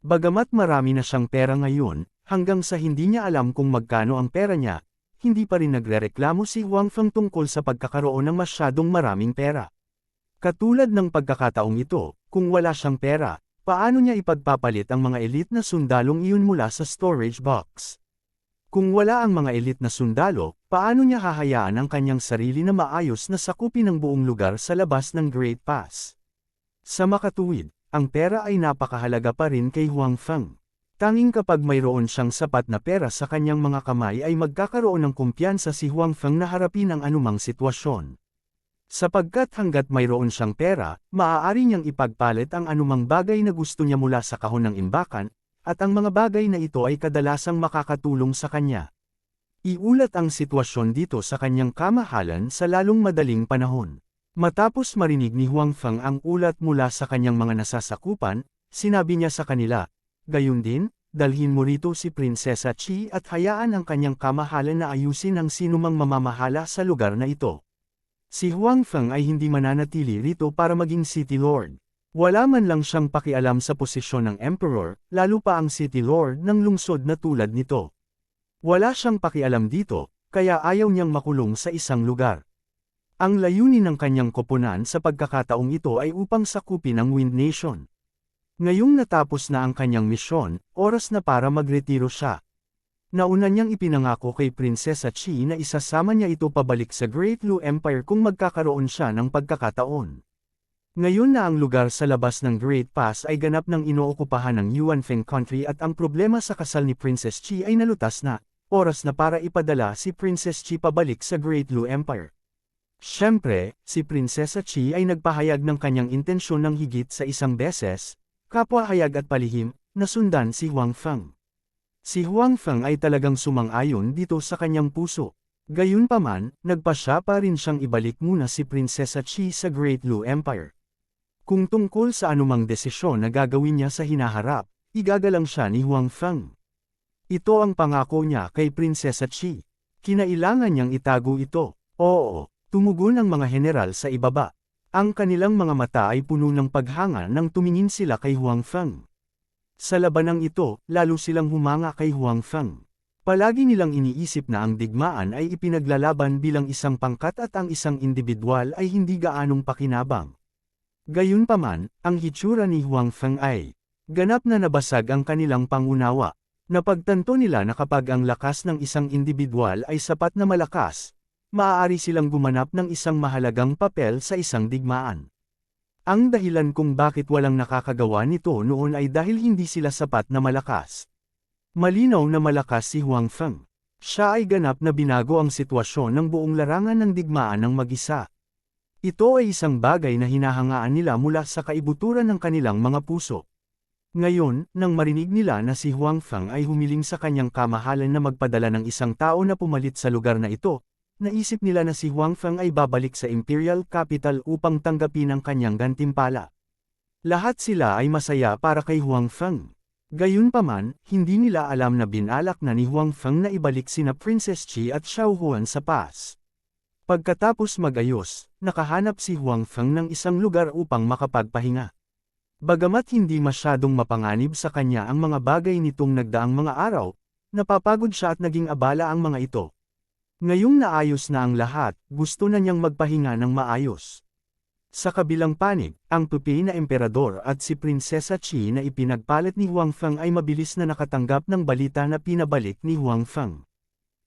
Bagamat marami na siyang pera ngayon, hanggang sa hindi niya alam kung magkano ang pera niya, hindi pa rin nagrereklamo si Huang Feng tungkol sa pagkakaroon ng masyadong maraming pera. Katulad ng pagkakataong ito, kung wala siyang pera, paano niya ipagpapalit ang mga elite na sundalong iyon mula sa storage box? Kung wala ang mga elite na sundalo, paano niya hahayaan ang kanyang sarili na maayos na sakupin ang buong lugar sa labas ng Great Pass? Sa makatuwid, ang pera ay napakahalaga pa rin kay Huang Feng. Tanging kapag mayroon siyang sapat na pera sa kanyang mga kamay ay magkakaroon ng kumpiyansa si Huang Feng na harapin ang anumang sitwasyon. Sapagkat hanggat mayroon siyang pera, maaari niyang ipagpalit ang anumang bagay na gusto niya mula sa kahon ng imbakan, at ang mga bagay na ito ay kadalasang makakatulong sa kanya. Iulat ang sitwasyon dito sa kanyang kamahalan sa lalong madaling panahon. Matapos marinig ni Huang Feng ang ulat mula sa kanyang mga nasasakupan, sinabi niya sa kanila, "Gayun din, dalhin mo rito si Prinsesa Qi at hayaan ang kanyang kamahalan na ayusin ang sinumang mamamahala sa lugar na ito." Si Huang Feng ay hindi mananatili rito para maging City Lord. Wala man lang siyang pakialam sa posisyon ng Emperor, lalo pa ang City Lord ng lungsod na tulad nito. Wala siyang pakialam dito, kaya ayaw niyang makulong sa isang lugar. Ang layunin ng kanyang koponan sa pagkakataong ito ay upang sakupin ang Wind Nation. Ngayong natapos na ang kanyang misyon, oras na para magretiro siya. Nauna niyang ipinangako kay Prinsesa Qi na isasama niya ito pabalik sa Great Lu Empire kung magkakaroon siya ng pagkakataon. Ngayon na ang lugar sa labas ng Great Pass ay ganap ng inookupahan ng Yuanfeng Country at ang problema sa kasal ni Princess Qi ay nalutas na, oras na para ipadala si Princess Qi pabalik sa Great Lu Empire. Siyempre, si Prinsesa Qi ay nagpahayag ng kanyang intensyon ng higit sa isang beses, kapwa-hayag at palihim, na sundan si Huang Feng. Si Huang Feng ay talagang sumang-ayon dito sa kanyang puso. Gayunpaman, nagpasya pa rin siyang ibalik muna si Prinsesa Qi sa Great Lu Empire. Kung tungkol sa anumang desisyon na gagawin niya sa hinaharap, igagalang siya ni Huang Feng. Ito ang pangako niya kay Prinsesa Qi. Kinailangan niyang itago ito. Oo, tumugon ang mga general sa ibaba. Ang kanilang mga mata ay puno ng paghanga nang tumingin sila kay Huang Feng. Sa labanang ito, lalo silang humanga kay Huang Feng. Palagi nilang iniisip na ang digmaan ay ipinaglalaban bilang isang pangkat at ang isang individual ay hindi gaanong pakinabang. Gayunpaman, ang hitsura ni Huang Feng ay ganap na nabasag ang kanilang pangunawa. Napagtanto nila na kapag ang lakas ng isang individual ay sapat na malakas, maaari silang gumanap ng isang mahalagang papel sa isang digmaan. Ang dahilan kung bakit walang nakakagawa nito noon ay dahil hindi sila sapat na malakas. Malinaw na malakas si Huang Feng. Siya ay ganap na binago ang sitwasyon ng buong larangan ng digmaan ng mag-isa. Ito ay isang bagay na hinahangaan nila mula sa kaibuturan ng kanilang mga puso. Ngayon, nang marinig nila na si Huang Feng ay humiling sa kanyang kamahalan na magpadala ng isang tao na pumalit sa lugar na ito, naisip nila na si Huang Feng ay babalik sa Imperial Capital upang tanggapin ang kanyang gantimpala. Lahat sila ay masaya para kay Huang Feng. Gayunpaman, hindi nila alam na binalak na ni Huang Feng na ibalik sina Princess Chi at Xiao Huan sa pass. Pagkatapos magayos, nakahanap si Huang Feng ng isang lugar upang makapagpahinga. Bagamat hindi masyadong mapanganib sa kanya ang mga bagay nitong nagdaang mga araw, napapagod siya at naging abala ang mga ito. Ngayong naayos na ang lahat, gusto na niyang magpahinga ng maayos. Sa kabilang panig, ang pupi na emperador at si Prinsesa Chi na ipinagpalit ni Huang Feng ay mabilis na nakatanggap ng balita na pinabalik ni Huang Feng.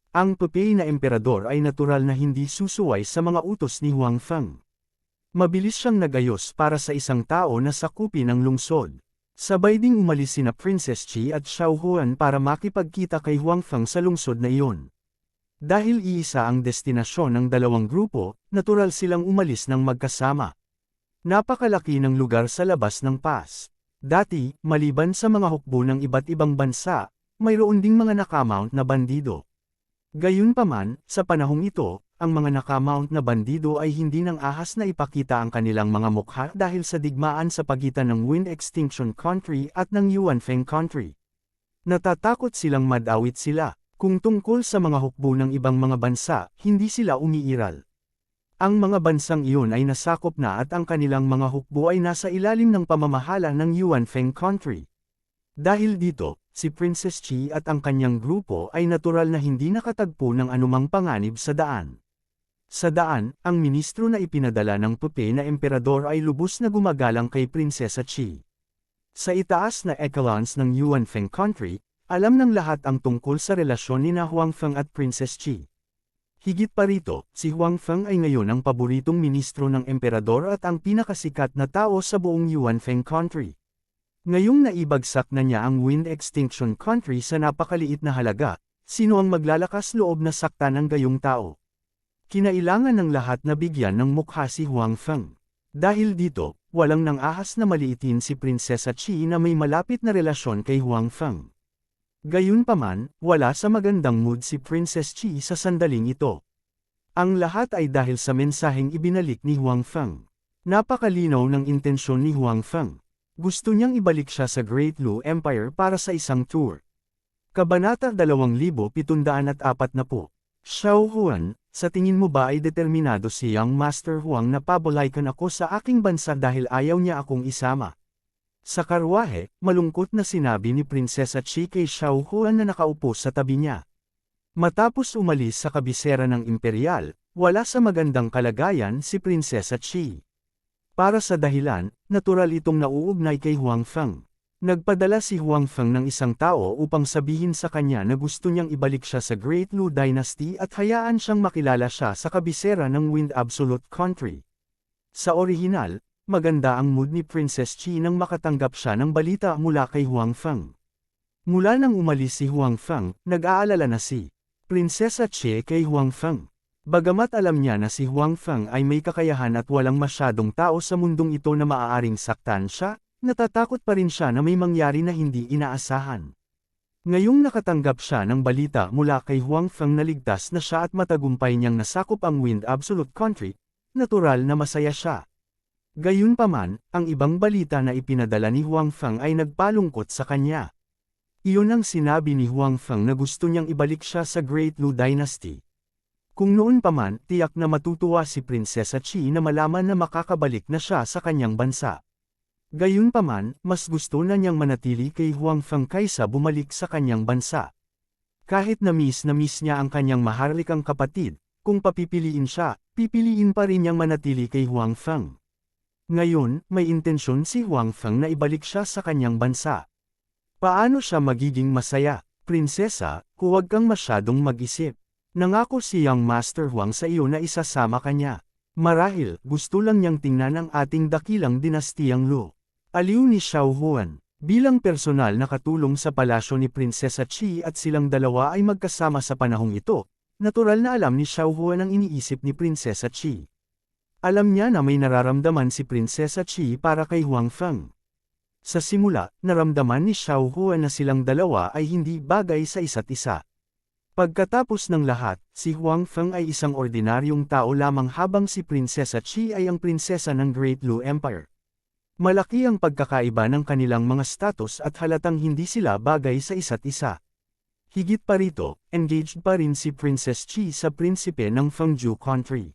Ang pupi na emperador ay natural na hindi susuway sa mga utos ni Huang Feng. Mabilis siyang nagayos para sa isang tao na sakupin ang lungsod. Sabay ding umalis sina Princess Chi at Xiao Huan para makipagkita kay Huang Feng sa lungsod na iyon. Dahil iisa ang destinasyon ng dalawang grupo, natural silang umalis ng magkasama. Napakalaki ng lugar sa labas ng pass. Dati, maliban sa mga hukbo ng iba't ibang bansa, mayroon ding mga nakamount na bandido. Gayunpaman, sa panahong ito, ang mga nakamount na bandido ay hindi nang ahas na ipakita ang kanilang mga mukha dahil sa digmaan sa pagitan ng Wind Extinction Country at ng Yuanfeng Country. Natatakot silang madawit sila. Kung tungkol sa mga hukbo ng ibang mga bansa, hindi sila umiiral. Ang mga bansang iyon ay nasakop na at ang kanilang mga hukbo ay nasa ilalim ng pamamahala ng Yuanfeng Country. Dahil dito, si Princess Chi at ang kanyang grupo ay natural na hindi nakatagpo ng anumang panganib sa daan. Sa daan, ang ministro na ipinadala ng pupi na emperador ay lubos na gumagalang kay Prinsesa Chi. Sa itaas na echelons ng Yuanfeng Country, alam ng lahat ang tungkol sa relasyon ni Huang Feng at Princess Chi. Higit pa rito, si Huang Feng ay ngayon ang paboritong ministro ng emperador at ang pinakasikat na tao sa buong Yuanfeng Country. Ngayong naibagsak na niya ang Wind Extinction Country sa napakaliit na halaga, sino ang maglalakas loob na saktan ng gayong tao? Kinailangan ng lahat na bigyan ng mukha si Huang Feng. Dahil dito, walang nang ahas na maliitin si Prinsesa Chi na may malapit na relasyon kay Huang Feng. Gayunpaman, wala sa magandang mood si Princess Chi sa sandaling ito. Ang lahat ay dahil sa mensaheng ibinalik ni Huang Feng. Napakalinaw ng intensyon ni Huang Feng. Gusto niyang ibalik siya sa Great Lu Empire para sa isang tour. Kabanata 2740. Xiao Huan, sa tingin mo ba ay determinado si Young Master Huang na pabolaykan ako sa aking bansa dahil ayaw niya akong isama? Sa karwahe, malungkot na sinabi ni Prinsesa Chi kay Xiao Huan na nakaupo sa tabi niya. Matapos umalis sa kabisera ng imperial, wala sa magandang kalagayan si Prinsesa Chi. Para sa dahilan, natural itong nauugnay kay Huang Feng. Nagpadala si Huang Feng ng isang tao upang sabihin sa kanya na gusto niyang ibalik siya sa Great Lu Dynasty at hayaan siyang makilala siya sa kabisera ng Wind Absolute Country. Sa orihinal, maganda ang mood ni Princess Chi nang makatanggap siya ng balita mula kay Huang Feng. Mula nang umalis si Huang Feng, nag-aalala na si Prinsesa Chi kay Huang Feng. Bagamat alam niya na si Huang Feng ay may kakayahan at walang masyadong tao sa mundong ito na maaaring saktan siya, natatakot pa rin siya na may mangyari na hindi inaasahan. Ngayong nakatanggap siya ng balita mula kay Huang Feng na ligtas na siya at matagumpay niyang nasakop ang Wind Absolute Country, natural na masaya siya. Gayunpaman, ang ibang balita na ipinadala ni Huang Feng ay nagpalungkot sa kanya. Iyon ang sinabi ni Huang Feng na gusto niyang ibalik siya sa Great Lu Dynasty. Kung noon pa man, tiyak na matutuwa si Prinsesa Chi na malaman na makakabalik na siya sa kanyang bansa. Gayunpaman, mas gusto na niyang manatili kay Huang Feng kaysa bumalik sa kanyang bansa. Kahit na miss niya ang kanyang maharlikang kapatid, kung papipiliin siya, pipiliin pa rin niyang manatili kay Huang Feng. Ngayon, may intensyon si Huang Feng na ibalik siya sa kanyang bansa. Paano siya magiging masaya? Prinsesa, huwag kang masyadong mag-isip. Nangako si Young Master Huang sa iyo na isasama kanya. Marahil, gusto lang niyang tingnan ang ating dakilang dinastiyang Lu. Aliw ni Xiao Huan. Bilang personal na katulong sa palasyo ni Prinsesa Chi at silang dalawa ay magkasama sa panahong ito, natural na alam ni Xiao Huan ang iniisip ni Prinsesa Chi. Alam niya na may nararamdaman si Prinsesa Chi para kay Huang Feng. Sa simula, naramdaman ni Xiao Huan na silang dalawa ay hindi bagay sa isa't isa. Pagkatapos ng lahat, si Huang Feng ay isang ordinaryong tao lamang habang si Prinsesa Chi ay ang prinsesa ng Great Lu Empire. Malaki ang pagkakaiba ng kanilang mga status at halatang hindi sila bagay sa isa't isa. Higit pa rito, engaged pa rin si Princess Chi sa prinsipe ng Fengju country.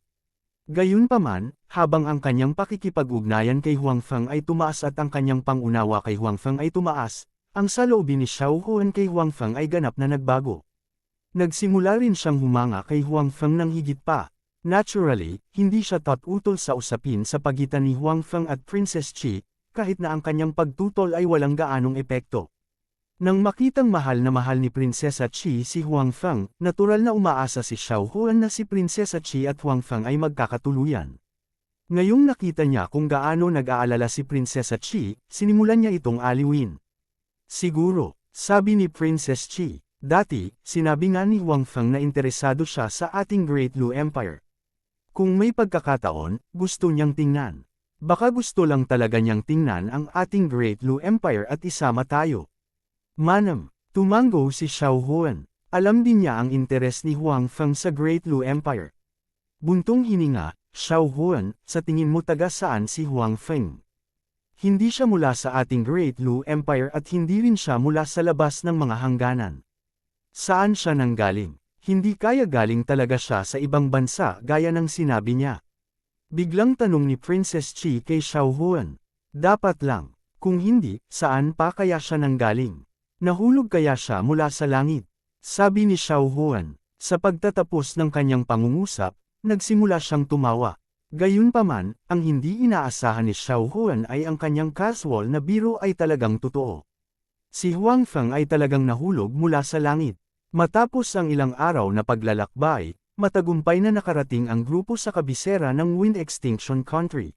Gayunpaman, habang ang kanyang pakikipag-ugnayan kay Huang Feng ay tumaas at ang kanyang pangunawa kay Huang Feng ay tumaas, ang saloobin ni Xiao Huan kay Huang Feng ay ganap na nagbago. Nagsimula rin siyang humanga kay Huang Feng ng higit pa. Naturally, hindi siya utol sa usapin sa pagitan ni Huang Feng at Princess Chi, kahit na ang kanyang pagtutol ay walang gaanong epekto. Nang makitang mahal ni Prinsesa Chi si Huang Feng, natural na umaasa si Xiao Huan na si Prinsesa Chi at Huang Feng ay magkakatuluyan. Ngayong nakita niya kung gaano nag-aalala si Prinsesa Chi, sinimulan niya itong aliwin. Siguro, sabi ni Princess Chi, dati, sinabi nga ni Huang Feng na interesado siya sa ating Great Lu Empire. Kung may pagkakataon, gusto niyang tingnan. Baka gusto lang talaga niyang tingnan ang ating Great Lu Empire at isama tayo. Manam, tumango si Xiao Huan. Alam din niya ang interes ni Huang Feng sa Great Lu Empire. Buntong hininga, Xiao Huan, sa tingin mo taga saan si Huang Feng? Hindi siya mula sa ating Great Lu Empire at hindi rin siya mula sa labas ng mga hangganan. Saan siya nanggaling? Hindi kaya galing talaga siya sa ibang bansa gaya ng sinabi niya. Biglang tanong ni Princess Chi kay Xiao Huan. Dapat lang. Kung hindi, saan pa kaya siya nanggaling? Nahulog kaya siya mula sa langit? Sabi ni Xiao Huan. Sa pagtatapos ng kanyang pangungusap, nagsimula siyang tumawa. Gayunpaman, ang hindi inaasahan ni Xiao Huan ay ang kanyang casual na biro ay talagang totoo. Si Huang Feng ay talagang nahulog mula sa langit. Matapos ang ilang araw na paglalakbay, matagumpay na nakarating ang grupo sa kabisera ng Wind Extinction Country.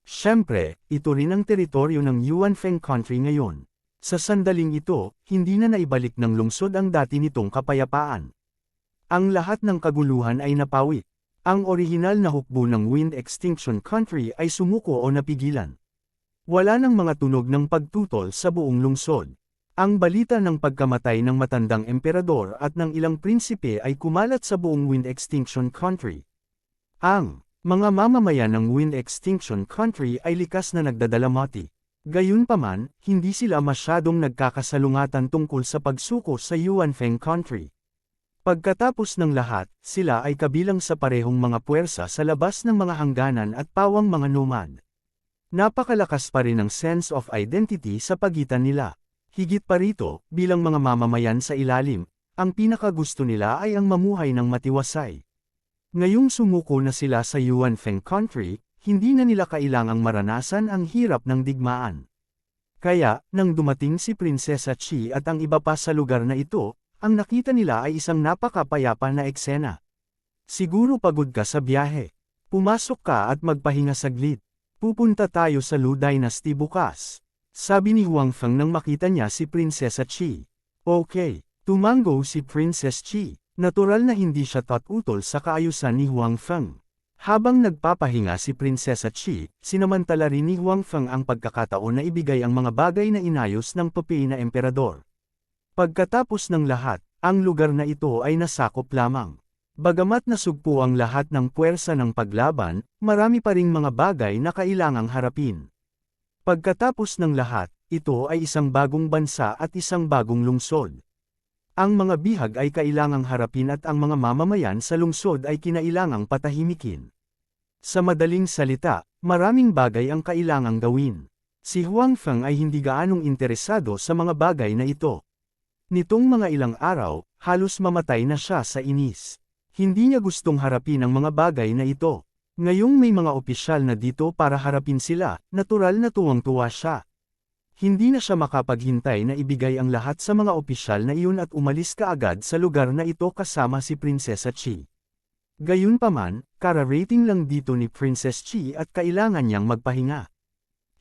Siyempre, ito rin ang teritoryo ng Yuanfeng Country ngayon. Sa sandaling ito, hindi na naibalik ng lungsod ang dati nitong kapayapaan. Ang lahat ng kaguluhan ay napawi. Ang orihinal na hukbo ng Wind Extinction Country ay sumuko o napigilan. Wala nang mga tunog ng pagtutol sa buong lungsod. Ang balita ng pagkamatay ng matandang emperador at ng ilang prinsipe ay kumalat sa buong Wind Extinction Country. Ang mga mamamayan ng Wind Extinction Country ay likas na nagdadalamati. Gayunpaman, hindi sila masyadong nagkakasalungatan tungkol sa pagsuko sa Yuanfeng Country. Pagkatapos ng lahat, sila ay kabilang sa parehong mga puwersa sa labas ng mga hangganan at pawang mga nomad. Napakalakas pa rin ang sense of identity sa pagitan nila. Higit pa rito, bilang mga mamamayan sa ilalim, ang pinakagusto nila ay ang mamuhay ng matiwasay. Ngayong sumuko na sila sa Yuanfeng Country, hindi na nila kailangang maranasan ang hirap ng digmaan. Kaya, nang dumating si Prinsesa Chi at ang iba pa sa lugar na ito, ang nakita nila ay isang napakapayapa na eksena. Siguro pagod ka sa biyahe. Pumasok ka at magpahinga saglit. Pupunta tayo sa Lu Dynasty bukas. Sabi ni Huang Feng nang makita niya si Prinsesa Chi. Okay, tumango si Princess Chi. Natural na hindi siya utol sa kaayusan ni Huang Feng. Habang nagpapahinga si Prinsesa Chi, sinamantala rin ni Huang Feng ang pagkakataon na ibigay ang mga bagay na inayos ng Papay na emperador. Pagkatapos ng lahat, ang lugar na ito ay nasakop lamang. Bagamat nasugpo ang lahat ng puwersa ng paglaban, marami pa ring mga bagay na kailangang harapin. Pagkatapos ng lahat, ito ay isang bagong bansa at isang bagong lungsod. Ang mga bihag ay kailangang harapin at ang mga mamamayan sa lungsod ay kinailangang patahimikin. Sa madaling salita, maraming bagay ang kailangang gawin. Si Huang Feng ay hindi gaanong interesado sa mga bagay na ito. Nitong mga ilang araw, halos mamatay na siya sa inis. Hindi niya gustong harapin ang mga bagay na ito. Ngayong may mga opisyal na dito para harapin sila, natural na tuwang-tuwa siya. Hindi na siya makapaghintay na ibigay ang lahat sa mga opisyal na iyon at umalis kaagad sa lugar na ito kasama si Prinsesa Chi. Gayunpaman, kararating lang dito ni Princess Chi at kailangan niyang magpahinga.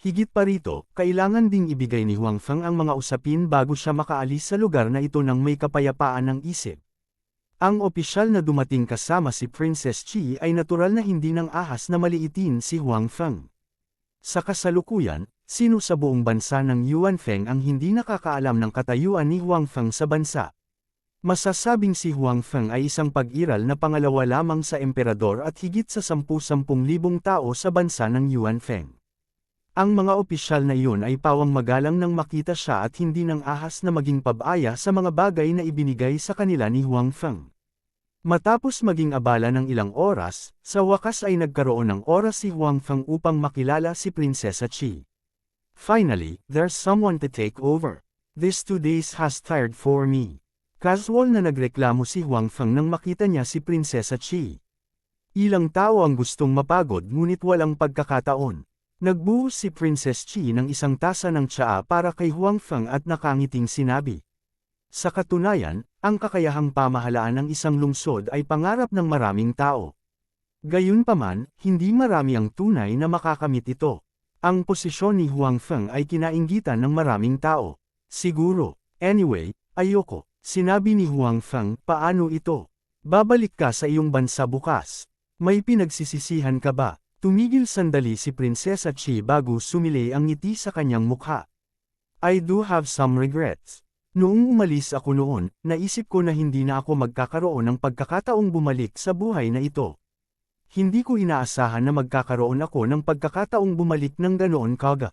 Higit pa rito, kailangan ding ibigay ni Huang Feng ang mga usapin bago siya makaalis sa lugar na ito nang may kapayapaan ng isip. Ang opisyal na dumating kasama si Princess Chi ay natural na hindi nang ahas na maliitin si Huang Feng. Sa kasalukuyan, sino sa buong bansa ng Yuan Feng ang hindi nakakaalam ng katayuan ni Huang Feng sa bansa? Masasabing si Huang Feng ay isang pag-iral na pangalawa lamang sa emperador at higit sa 10,000 tao sa bansa ng Yuan Feng. Ang mga opisyal na iyon ay pawang magalang nang makita siya at hindi nang ahas na maging pabaya sa mga bagay na ibinigay sa kanila ni Huang Feng. Matapos maging abala ng ilang oras, sa wakas ay nagkaroon ng oras si Huang Feng upang makilala si Prinsesa Chi. Finally, there's someone to take over. These 2 days has tired for me. Casual na nagreklamo si Huang Feng nang makita niya si Prinsesa Chi. Ilang tao ang gustong mapagod ngunit walang pagkakataon. Nagbuhos si Princess Chi ng isang tasa ng tsaa para kay Huang Feng at nakangiting sinabi. Sa katunayan, ang kakayahang pamahalaan ng isang lungsod ay pangarap ng maraming tao. Gayunpaman, hindi marami ang tunay na makakamit ito. Ang posisyon ni Huang Feng ay kinainggitan ng maraming tao. Siguro. Anyway, ayoko. Sinabi ni Huang Feng, paano ito? Babalik ka sa iyong bansa bukas. May pinagsisisihan ka ba? Tumigil sandali si Prinsesa Chi bago sumilay ang ngiti sa kanyang mukha. I do have some regrets. Noong umalis ako noon, naisip ko na hindi na ako magkakaroon ng pagkakataong bumalik sa buhay na ito. Hindi ko inaasahan na magkakaroon ako ng pagkakataong bumalik ng ganoon kaga.